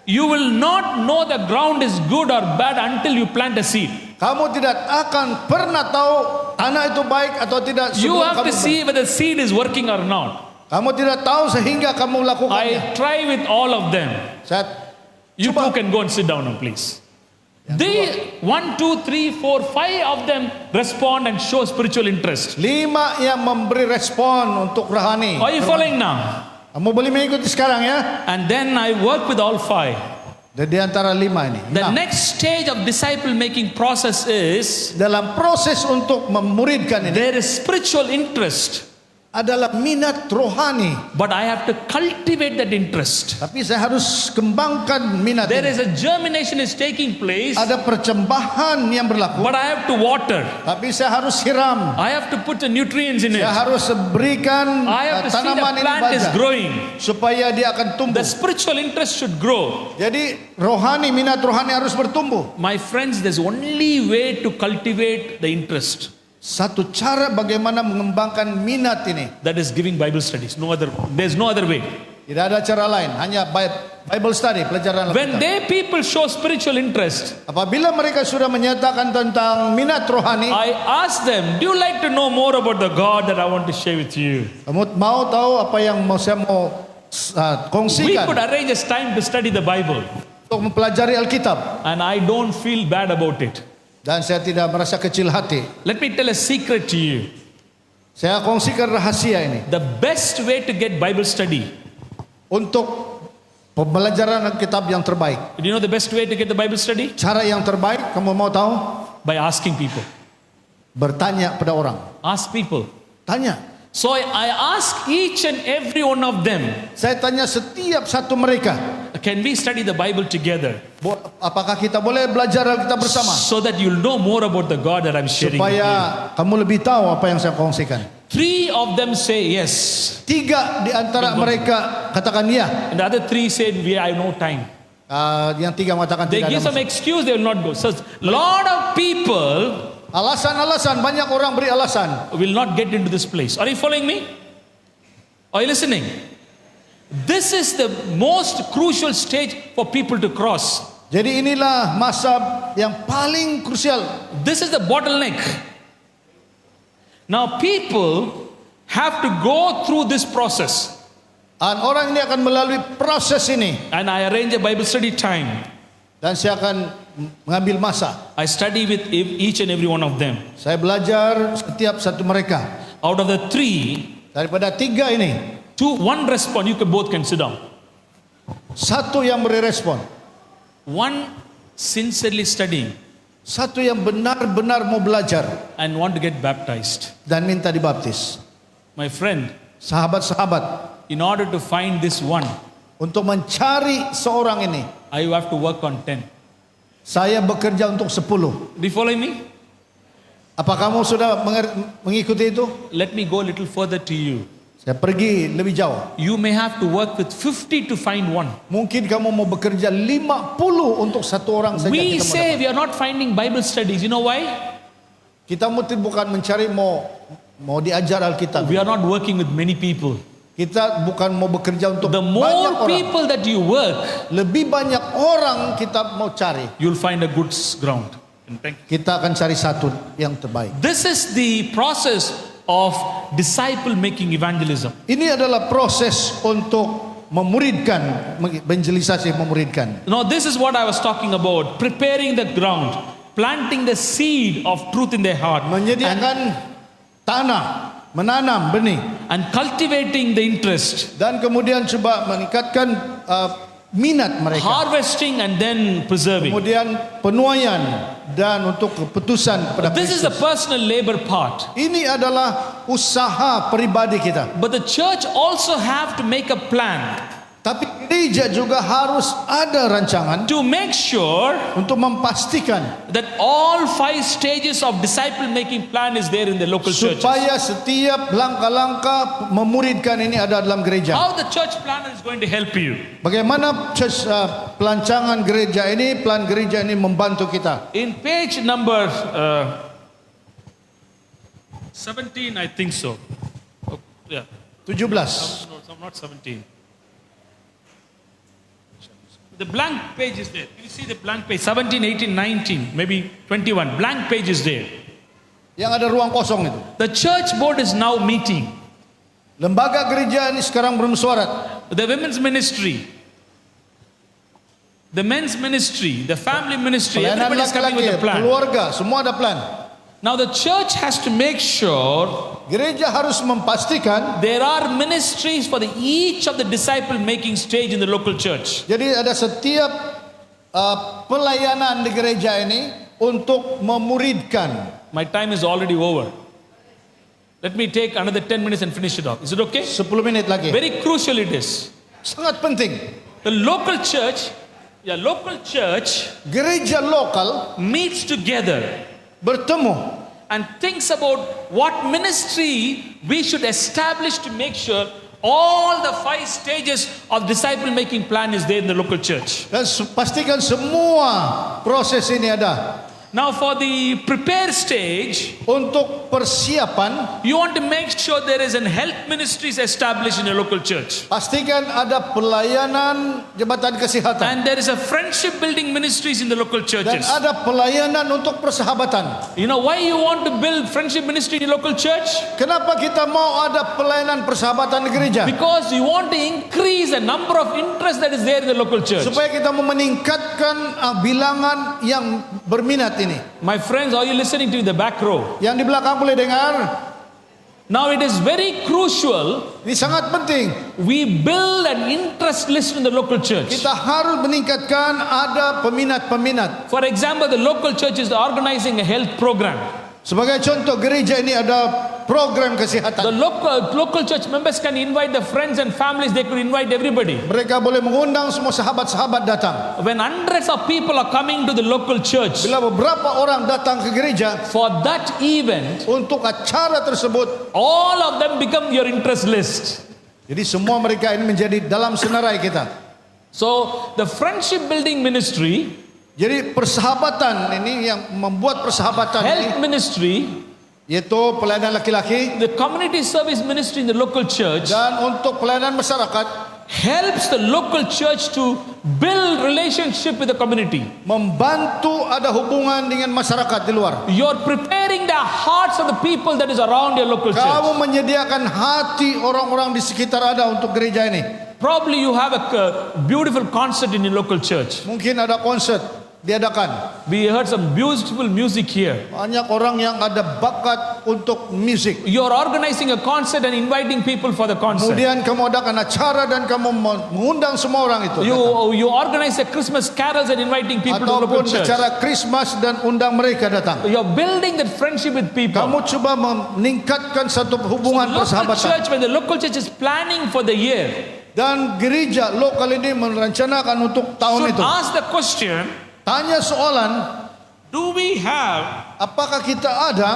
You will not know the ground is good or bad until you plant a seed. Kamu tidak akan pernah tahu tanah itu baik atau tidak You sebelum have kamu to see whether the seed is working or not. Kamu tidak tahu sehingga kamu lakukannya. I try with all of them. Saya You Cuba. two can go and sit down now, please. They 1, 2, 3, 4, 5 of them respond and show spiritual interest. 5 yang memberi respon untuk rohani. Are you following now? Kamu boleh mengikuti sekarang ya. And then I work with all 5. Dan di antara 5 ini. The 6. next stage of disciple making process is Dalam proses untuk memuridkan ini there is spiritual interest, adalah minat rohani. but I have to cultivate that interest. Tapi saya harus kembangkan minat There ini. is a germination is taking place, Ada percembahan yang berlaku. but I have to water. Tapi saya harus siram. I have to put the nutrients in it. Saya harus berikan I have to see the tanaman ini plant is baja. growing. Supaya dia akan tumbuh. The spiritual interest should grow. Jadi rohani, minat rohani harus bertumbuh. My friends, there's only way to cultivate the interest. Satu cara bagaimana mengembangkan minat ini. That is giving Bible studies. There's no other way. Tidak ada cara lain, hanya Bible study, pelajaran When Alkitab. people show spiritual interest, Apabila mereka sudah menyatakan tentang minat rohani, I ask them, do you like to know more about the God that I want to share with you? kamu mau tahu apa yang saya mau We kongsikan could arrange a time to study the Bible, untuk mempelajari Alkitab. and I don't feel bad about it. Dan saya tidak merasa kecil hati. Let me tell a secret to you. Saya kongsikan rahasia ini. The best way to get Bible study, Untuk pembelajaran Alkitab yang terbaik. do you know the best way to get the Bible study? Cara yang terbaik, kamu mau tahu? By asking people. Bertanya pada orang. Ask people. Tanya. So I ask each and every one of them, Saya tanya setiap satu mereka. can we study the Bible together? Apakah kita boleh belajar Alkitab bersama? So that you'll know more about the God that I'm sharing with you. Supaya kamu lebih tahu apa yang saya kongsikan. 3 of them say yes. 3 di antara mereka katakan ya. And the other 3 said, I have no time. Yang 3 mengatakan They tidak give ada some masalah. excuse, they will not go. So lot of people Alasan-alasan, banyak orang beri alasan. will not get into this place. Are you following me? Are you listening? This is the most crucial stage for people to cross. Jadi inilah masa yang paling krusial. This is the bottleneck. Now people have to go through this process. Dan orang ini akan melalui proses ini. And I arrange a Bible study time. Dan saya akan mengambil masa. I study with each and every one of them. Saya belajar setiap satu mereka. Out of the three, Daripada tiga ini, one respond. You both can sit down. satu yang beri respon. One sincerely studying Satu yang benar-benar mau belajar and want to get baptized. dan minta dibaptis. My friend, Sahabat-sahabat, in order to find this one, untuk mencari seorang ini, I have to work on 10. saya bekerja untuk 10. Do you follow me? Apa kamu sudah mengikuti itu? Let me go a little further to you. Saya pergi lebih jauh. You may have to work with 50 to find one. Mungkin kamu mau bekerja 50 untuk satu orang saja. We kita mau say dapat. we are not finding Bible studies. You know why? Kita mesti bukan mencari mau diajar Alkitab. We are not working with many people. Kita bukan mau bekerja untuk The banyak more orang. people that you work, Lebih banyak orang kita mau cari. you'll find a good ground. And Kita akan cari satu yang terbaik. this is the process of disciple making evangelism. Ini adalah proses untuk memuridkan, evangelisasi memuridkan. Now this is what I was talking about, preparing the ground, planting the seed of truth in their heart, Menyediakan tanah, menanam benih, and cultivating the interest, dan kemudian coba meningkatkan minat mereka. harvesting and then preserving. Kemudian penuaian dan untuk keputusan pada This is the Kristus. personal labor part. Ini adalah usaha pribadi kita. But the church also have to make a plan Tapi gereja juga harus ada rancangan to make sure untuk memastikan that all 5 stages of disciple making plan is there in the local churches. supaya setiap langkah-langkah memuridkan ini ada dalam gereja. How the church planner is going to help you. Bagaimana pelancangan gereja ini, plan gereja ini membantu kita. In page number 17, I think so. Oh, yeah. 17. No, not 17. The blank page is there. You see the blank page, 17, 18, 19, maybe 21. Blank page is there. Yang ada ruang kosong itu. The church board is now meeting. Lembaga gereja ini sekarang bermusyawarah. The women's ministry, the men's ministry, the family ministry, Pelayanan everybody is coming with laki-laki, a plan. keluarga, semua ada plan. Now the church has to make sure Gereja harus memastikan there are ministries for each of the disciple making stage in the local church. jadi ada setiap pelayanan di gereja ini untuk memuridkan. My time is already over. Let me take another 10 minutes and finish it off. Is it okay? 10 menit lagi. Very crucial it is. Sangat penting. The local church, Gereja lokal meets together bertemu and thinks about what ministry we should establish to make sure all the 5 stages of disciple making plan is there in the local church. dan pastikan semua proses ini ada. Now for the prepare stage, Untuk persiapan, you want to make sure there is an health ministries established in a local church. pastikan ada pelayanan jabatan kesehatan And there is a friendship building ministries in the local dan churches. ada pelayanan untuk persahabatan. You know why you want to build friendship ministry in the local church? Kenapa kita mau ada pelayanan persahabatan di gereja? Because you want to increase the number of interest that is there in the local church. Supaya kita mau meningkatkan bilangan yang berminat ini. My friends, are you listening to the back row? Yang di belakang boleh dengar. Now it is very crucial Ini sangat penting. we build an interest list in the local church. Kita harus meningkatkan ada peminat-peminat. For example, the local church is organizing a health program. Sebagai contoh, gereja ini ada program The kesehatan. local church members can invite the friends and families. They could invite everybody. Mereka boleh mengundang semua sahabat-sahabat datang. When hundreds of people are coming to the local church Bila beberapa orang datang ke gereja for that event, untuk acara tersebut, all of them become your interest list. jadi semua mereka ini menjadi dalam senarai kita. So the friendship building ministry, Jadi persahabatan ini yang membuat persahabatan ini, health ministry, yaitu pelayanan laki-laki the community service ministry in the local church, dan untuk pelayanan masyarakat, helps the local church to build relationship with the community. Membantu ada hubungan dengan masyarakat di luar. You're preparing the hearts of the people that is around your local church. Kamu menyediakan hati orang-orang di sekitar Anda untuk gereja ini. Probably you have a beautiful concert in your local church. Mungkin ada konser diadakan. We heard some beautiful music here. Banyak orang yang ada bakat untuk musik. You're organizing a concert and inviting people for the concert. Kemudian kamu adakan acara dan kamu mengundang semua orang itu. You organize a Christmas carols and inviting people to the local Ataupun church. acara Christmas dan undang mereka datang. You're building that friendship with people. Kamu coba meningkatkan satu hubungan Local persahabatan. church, when the local church is planning for the year, Dan gereja lokal ini merencanakan untuk tahun should itu. ask the question, Tanya soalan, do we have apakah kita ada?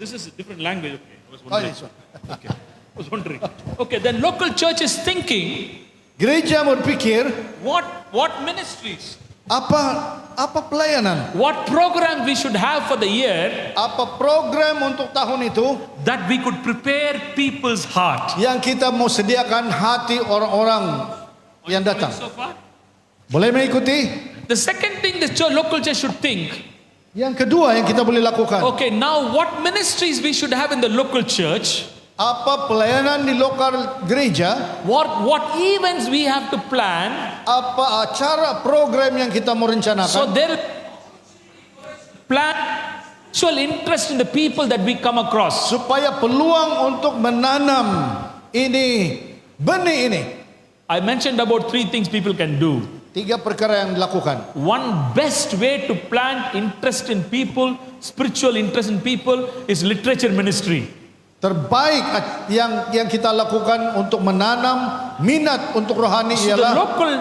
this is a different language. Okay, I was Oh, wondering. this one. Okay, I was wondering. Okay, then local church is thinking, Gereja berpikir, what ministries, apa pelayanan? what program we should have for the year Apa program untuk tahun itu that we could prepare people's heart. yang kita mau sediakan hati orang-orang yang datang? So far? Boleh mengikuti? The second thing the local church should think, Yang kedua yang kita boleh lakukan, okay, now what ministries we should have in the local church, apa pelayanan di lokal gereja, what events we have to plan, apa acara program yang kita mau so rencanakan, there plan actual interest in the people that we come across. supaya peluang untuk menanam ini, benih ini. I mentioned about 3 things people can do. 3 perkara yang dilakukan. One best way to plant interest in people, spiritual interest in people, is literature ministry. Terbaik yang kita lakukan untuk menanam minat untuk rohani So the ialah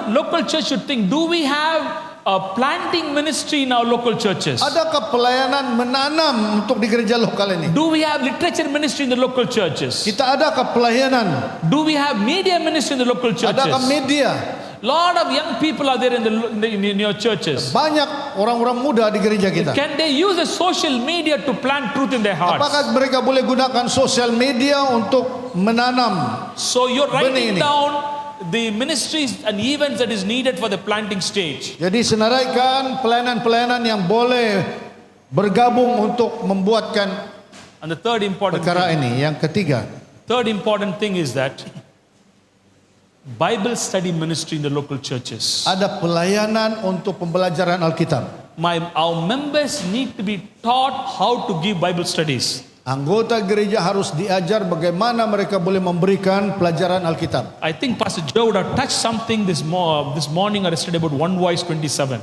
local church should think, do we have a planting ministry in our local churches? adakah pelayanan menanam untuk di gereja lokal ini? Do we have literature ministry in the local churches? Kita adakah pelayanan? Do we have media ministry in the local Adakah churches? media? Lot of young people are there in your churches. Banyak orang-orang muda di gereja kita. Can they use the social media to plant truth in their hearts? Apakah mereka boleh gunakan sosial media untuk menanam? So you're benih writing ini? down the ministries and events that is needed for the planting stage. Jadi senaraikan pelayanan-pelayanan yang boleh bergabung untuk membuatkan And the third important perkara ini. Yang ketiga, thing is that Bible study ministry in the local churches. ada pelayanan untuk pembelajaran Alkitab. Our members need to be taught how to give Bible studies. Anggota gereja harus diajar bagaimana mereka boleh memberikan pelajaran Alkitab. I think Pastor Joe would have touched something this morning or yesterday about One Voice 27.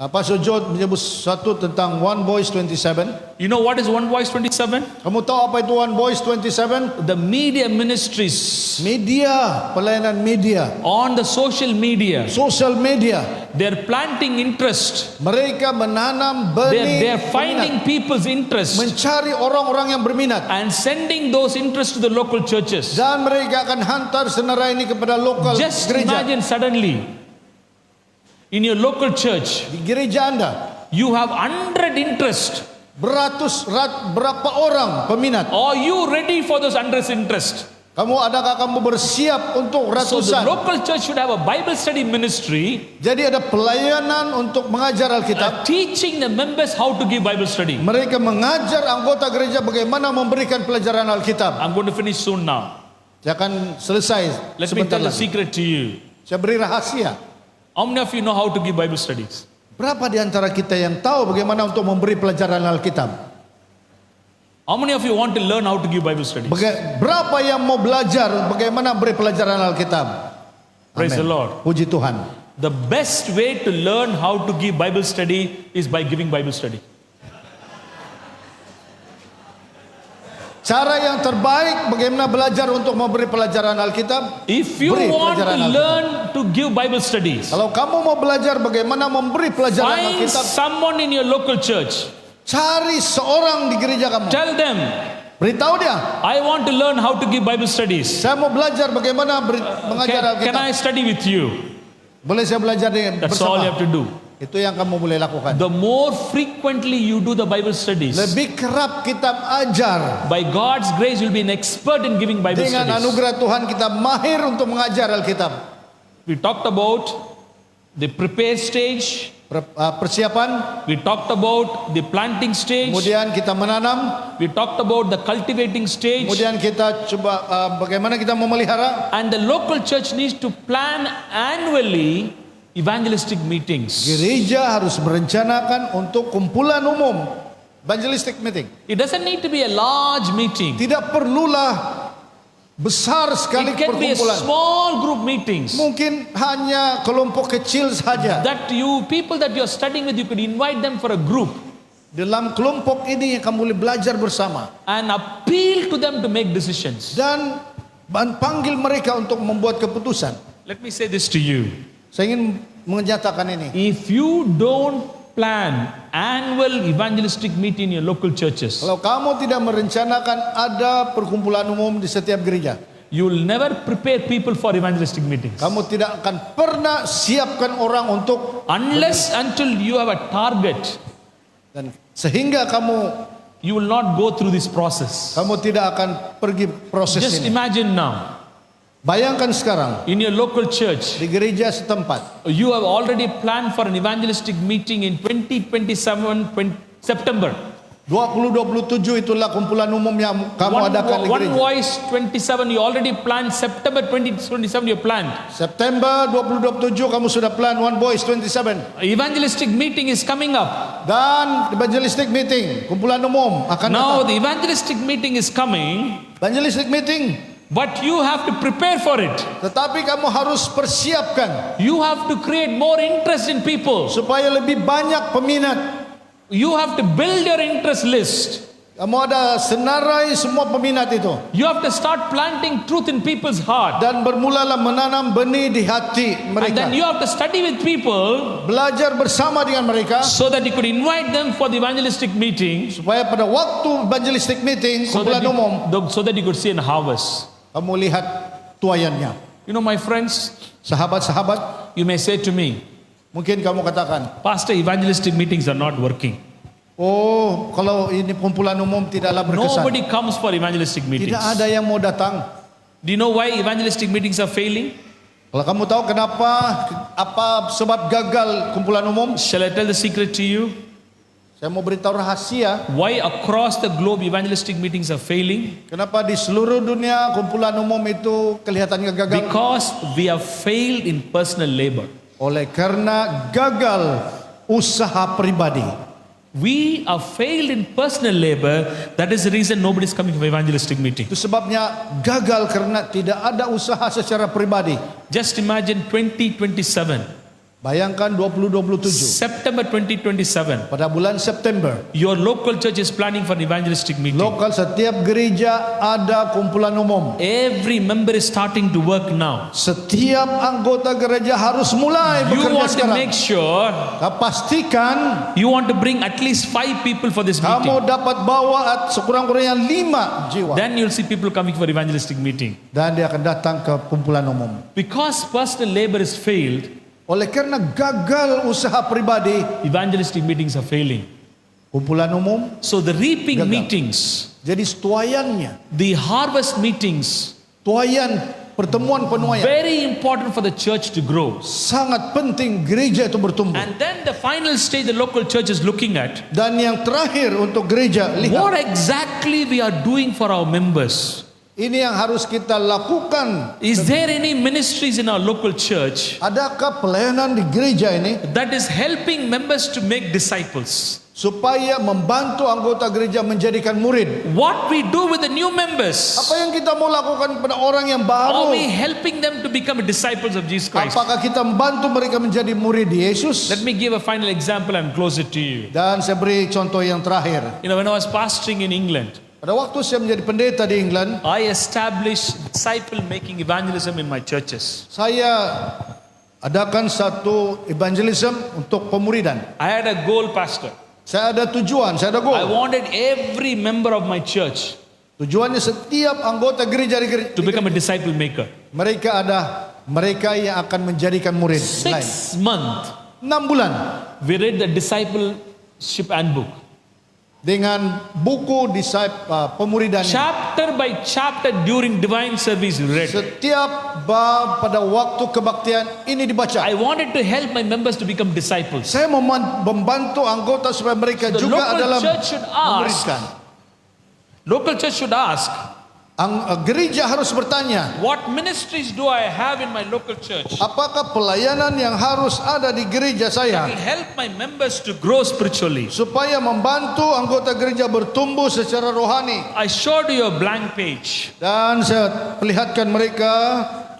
Pastor Joe menyebut satu tentang One Voice 27. You know what is One Voice 27? Kamu tahu apa itu One Voice 27? The media ministries Media, pelayanan media, on the social media. social media. They're planting interest. Mereka menanam benih, They're finding people's interest mencari orang-orang yang berminat. and sending those interests to the local churches. Dan mereka akan hantar senarai ini kepada lokal Just gereja. imagine suddenly in your local church Di gereja Anda, you have 100 interest. berapa orang peminat? Are you ready for those 100 interest? Adakah kamu bersiap untuk So the ratusan? local church should have a Bible study ministry Jadi ada pelayanan untuk mengajar Alkitab. teaching the members how to give Bible study. Mereka mengajar anggota gereja bagaimana memberikan pelajaran Alkitab. I'm going to finish soon now. Saya akan selesai Let me sebentar tell a lagi. secret to you. Saya beri rahasia. How many of you know how to give Bible studies? Berapa di antara kita yang tahu bagaimana untuk memberi pelajaran Alkitab? How many of you want to learn how to give Bible studies? Berapa yang mau belajar bagaimana beri pelajaran Alkitab? Praise Amen. the Lord. Puji Tuhan. The best way to learn how to give Bible study is by giving Bible study. Cara yang terbaik bagaimana belajar untuk memberi pelajaran Alkitab? If you Beri want to pelajaran Alkitab. learn to give Bible studies, Kalau kamu mau belajar bagaimana memberi pelajaran find Alkitab, someone in your local church. cari seorang di gereja kamu. Tell them, Beritahu dia, I want to learn how to give Bible studies. saya mau belajar bagaimana mengajar Can Alkitab. I study with you? Boleh saya belajar dengan That's all bersama? you have to do. Itu yang kamu boleh lakukan. the more frequently you do the Bible studies, Lebih kerap kita ajar. by God's grace, you'll be an expert in giving Bible Dengan studies. anugerah Tuhan kita mahir untuk mengajar Alkitab. We talked about the prepare stage, Persiapan, we talked about the planting stage, kemudian kita menanam, we talked about the cultivating stage, kemudian kita coba bagaimana kita memelihara. and the local church needs to plan annually evangelistic meetings. Gereja harus merencanakan untuk kumpulan umum, evangelistic meeting. It doesn't need to be a large meeting. Tidak perlulah besar sekali It can be a perkumpulan. small group meetings. Mungkin hanya kelompok kecil saja. That you people that you're studying with, you could invite them for a group Dalam kelompok ini yang kamu boleh belajar bersama and appeal to them to make decisions. dan panggil mereka untuk membuat keputusan. Let me say this to you. Saya ingin menyatakan ini. If you don't plan annual evangelistic meeting in your local churches, Kalau kamu tidak merencanakan ada perkumpulan umum di setiap gereja, you will never prepare people for evangelistic meetings. kamu tidak akan pernah siapkan orang untuk Unless until you have a target, dan sehingga kamu you will not go through this process. tidak akan pergi proses Just ini. imagine now, Bayangkan sekarang in your local church, di gereja setempat you have already planned for an evangelistic meeting in 2027 September. 2027 itulah kumpulan umum yang kamu adakan di One gereja. Voice 27, you already planned. September 2027 you planned. September 2027 kamu sudah plan One Voice 27 Evangelistic meeting is coming up. dan evangelistic meeting kumpulan umum akan Now datang. the evangelistic meeting is coming, Evangelistic meeting, but you have to prepare for it. tetapi kamu harus persiapkan You have to create more interest in people. supaya lebih banyak peminat. You have to build your interest list. Kamu ada senarai semua peminat itu You have to start planting truth in people's heart. dan bermulalah menanam benih di hati And mereka. then you have to study with people Belajar bersama dengan mereka so that you could invite them for the evangelistic meeting, supaya pada waktu evangelistic meeting kumpulan umum so that you could see an harvest. kamu lihat tuaiannya. You know, my friends, Sahabat-sahabat, you may say to me, mungkin kamu katakan, Pastor, evangelistic meetings are not working. oh, kalau ini kumpulan umum tidaklah berkesan. Nobody comes for evangelistic meetings. Tidak ada yang mau datang. Do you know why evangelistic meetings are failing? Kalau kamu tahu kenapa, apa sebab gagal kumpulan umum, Shall I tell the secret to you? saya mau beritahu rahasia. Why across the globe evangelistic meetings are failing? Kenapa di seluruh dunia kumpulan umum itu kelihatannya gagal? Because we have failed in personal labor. Oleh karena gagal usaha pribadi. We are failed in personal labor. That is the reason nobody is coming for evangelistic meeting. Itu sebabnya gagal karena tidak ada usaha secara pribadi. Just imagine 2027, Bayangkan 2027 September 2027. pada bulan September, Your local church is planning for an evangelistic meeting. lokal setiap gereja ada kumpulan umum. Every member is starting to work now. Setiap anggota gereja harus mulai You bekerja want to sekarang. make sure Pastikan you want to bring at least 5 people for this meeting. kamu dapat bawa sekurang-kurangnya 5 jiwa. Then you'll see people coming for evangelistic meeting. Dan dia akan datang ke kumpulan umum. Because personal labor is failed, Oleh karena gagal usaha pribadi, evangelistic meetings are failing. kumpulan umum So the reaping Gagal. meetings, jadi tuaiannya, the harvest meetings, tuaian pertemuan penuaian. very important for the church to grow. Sangat penting gereja itu bertumbuh. And then the final stage the local church is looking at, Dan yang terakhir untuk gereja, what lihat exactly we are doing for our members. ini yang harus kita lakukan. Is there any ministries in our local church Adakah pelayanan di gereja ini that is helping members to make disciples? supaya membantu anggota gereja menjadikan murid? What we do with the new members? Apa yang kita mau lakukan pada orang yang Are baru? we helping them to become disciples of Jesus Christ? Apakah kita membantu mereka menjadi murid Yesus? Let me give a final example and close it to you. Dan saya beri contoh yang terakhir. You know, when I was pastoring in England, Pada waktu saya menjadi pendeta di England, I established disciple-making evangelism in my churches. saya adakan satu evangelism untuk pemuridan. I had a goal, Pastor. Saya ada tujuan, saya ada I goal. wanted every member of my church Tujuannya setiap anggota gereja to become a disciple maker. mereka yang akan menjadikan murid lain. 6 months, 6 bulan we read the discipleship handbook. dengan buku pemuridan. Chapter by chapter during divine service we read. Setiap bab pada waktu kebaktian ini dibaca. I wanted to help my members to become disciples. Saya membantu anggota supaya mereka The juga local dalam church should ask. memuridkan. Local church should ask, Gereja harus bertanya, what ministries do I have in my local church? apakah pelayanan yang harus ada di gereja That saya will help my members to grow spiritually. supaya membantu anggota gereja bertumbuh secara rohani. I showed you a blank page. Dan saya perlihatkan mereka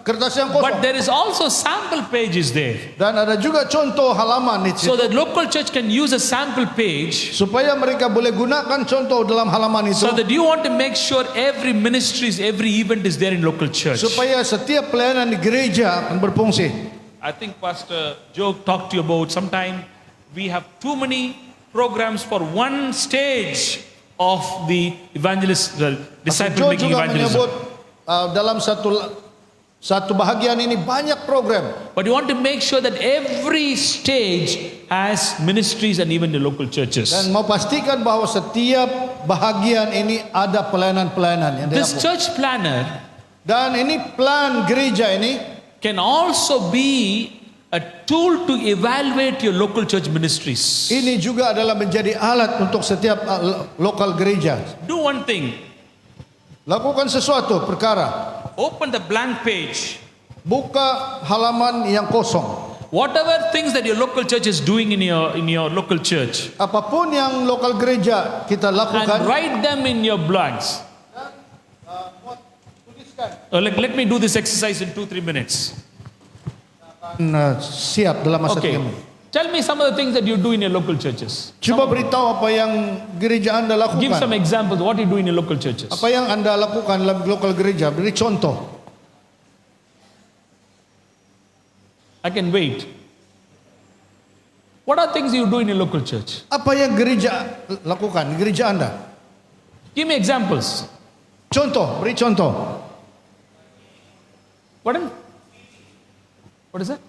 kertas yang kosong. But there is also sample pages there. Dan ada juga contoh halaman di So situ. that local church can use a sample page. Supaya mereka boleh gunakan contoh dalam halaman itu. So that you want to make sure every ministries, every event is there in local church. Supaya setiap pelayanan di gereja akan berfungsi. I think Pastor Joe talked to you about sometime we have too many programs for one stage of the evangelist, disciple Joe making juga evangelism. menyebut dalam satu bahagian ini banyak program. But you want to make sure that every stage has ministries and even the local churches. Dan mau pastikan bahwa setiap bahagian ini ada pelayanan-pelayanan yang This dilakukan. church planner Dan ini plan gereja ini can also be a tool to evaluate your local church ministries. ini juga adalah menjadi alat untuk setiap lokal gereja. Do one thing, Lakukan sesuatu perkara. open the blank page. Buka halaman yang kosong. Whatever things that your local church is doing in your local church, Apapun yang lokal gereja kita and lakukan, write them in your blanks. Let me do this exercise in 2-3 minutes. siap dalam masa Okay. 3 menit. Tell me some of the things that you do in your local churches. Cuba beritahu apa yang gereja Anda Give some lakukan. examples what you do in your local churches. Apa yang Anda lakukan dalam lokal gereja. Beri contoh. I can wait. What are things you do in your local church? Apa yang gereja lakukan, gereja Anda. Give me examples. Contoh, beri contoh. What is that?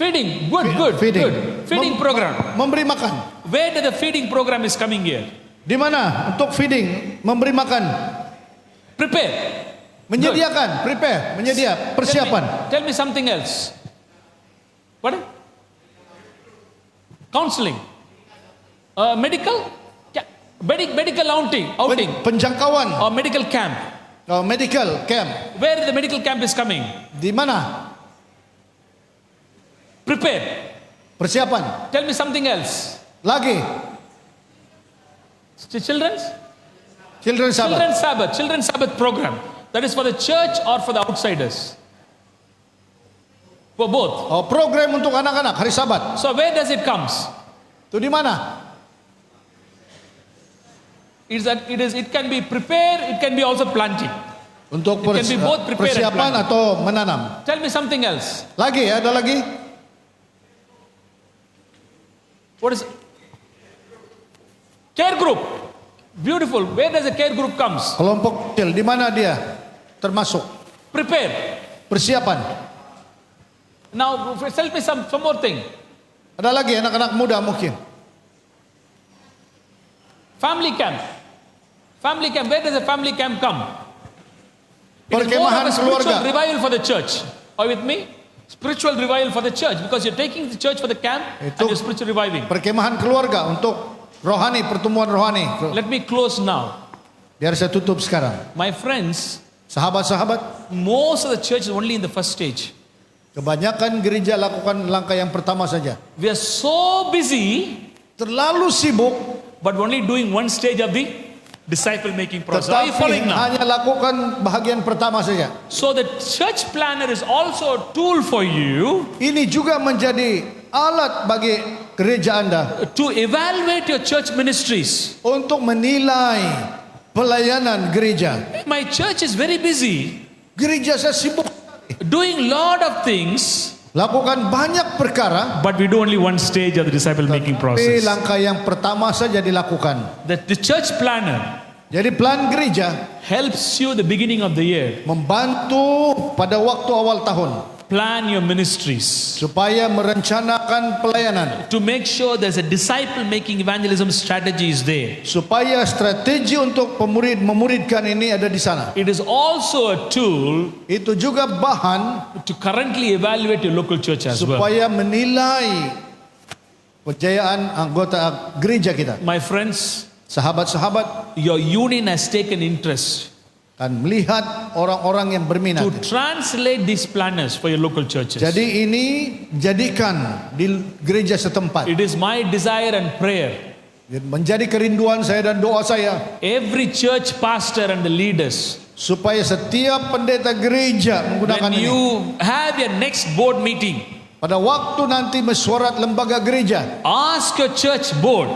Feeding. Good. Feeding. Good. Feeding program. Memberi makan. Where the feeding program is coming here? Di mana untuk feeding, memberi makan, Prepare. menyediakan, prepare, menyedia, persiapan. Tell me something else. What? Counseling. Medical? Medical outing. Penjangkauan, Or medical camp. medical camp. Where the medical camp is coming? Di mana? Prepare. Persiapan. Tell me something else. Lagi, Children's Sabbath. Children's Sabbath program. That is for the church or for the outsiders? For both. Program untuk anak-anak hari Sabat. So where does it comes? Itu di mana? It can be prepare, it can be also planting. Untuk It can be both prepare and persiapan planting. atau menanam. Tell me something else. Lagi, ada lagi? What is care group? Beautiful. Where does a care group comes? Kelompok kecil, di mana dia termasuk? Prepare. Persiapan. Now tell me some more thing. Ada lagi anak-anak muda mungkin. Family camp. Family camp. Where does a family camp come? It is more of Perkemahan a spiritual keluarga. revival for the church. Are you with me? Spiritual revival for the church because you're taking the church for the camp and Itu you're spiritual reviving. perkemahan keluarga untuk rohani, pertemuan rohani. Let me close now. Biar saya tutup sekarang. My friends, Sahabat-sahabat, most of the church is only in the first stage. kebanyakan gereja lakukan langkah yang pertama saja. We are so busy, Terlalu sibuk, but only doing one stage of the disciple making process. Are you tetapi following now? hanya lakukan bahagian pertama saja. So the church planner is also a tool for you Ini juga menjadi alat bagi gereja Anda to evaluate your church ministries. untuk menilai pelayanan gereja. My church is very busy Gereja saya sibuk doing lot of things, lakukan banyak perkara, but we do only one stage of the disciple making tapi process. langkah yang pertama saja dilakukan. The church planner Jadi plan gereja helps you the beginning of the year. membantu pada waktu awal tahun. plan your ministries, supaya merencanakan pelayanan, to make sure there's a disciple making evangelism strategy is there. supaya strategi untuk pemurid memuridkan ini ada di sana. It is also a tool Itu juga bahan to currently evaluate your local church as well. supaya menilai kejayaan anggota gereja kita. My friends, Sahabat-sahabat your union has taken interest akan melihat orang-orang yang berminat. to translate these planners for your local churches. Jadi ini jadikan di gereja setempat. It is my desire and prayer. Menjadi kerinduan saya dan doa saya Every church pastor and the leaders, supaya setiap pendeta gereja menggunakan when ini. you have your next board meeting, Pada waktu nanti mesyuarat lembaga gereja, ask your church board,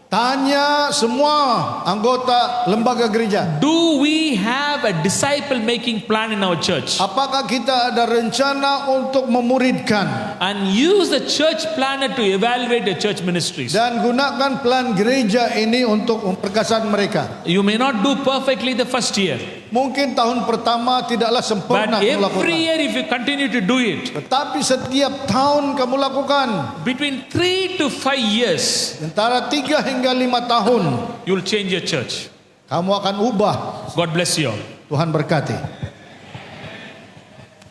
tanya semua anggota lembaga gereja, do we have a disciple making plan in our church? apakah kita ada rencana untuk memuridkan, And use the church planner to evaluate your church ministries. dan gunakan plan gereja ini untuk memperkasakan mereka. You may not do perfectly the first year, Mungkin tahun pertama tidaklah but sempurna kamu every lakukan, year if you continue to do it, tetapi setiap tahun kamu lakukan, between 3 to 5 years, antara 3 hingga 5 tahun, you'll change your church. kamu akan ubah. God bless you all. Tuhan berkati.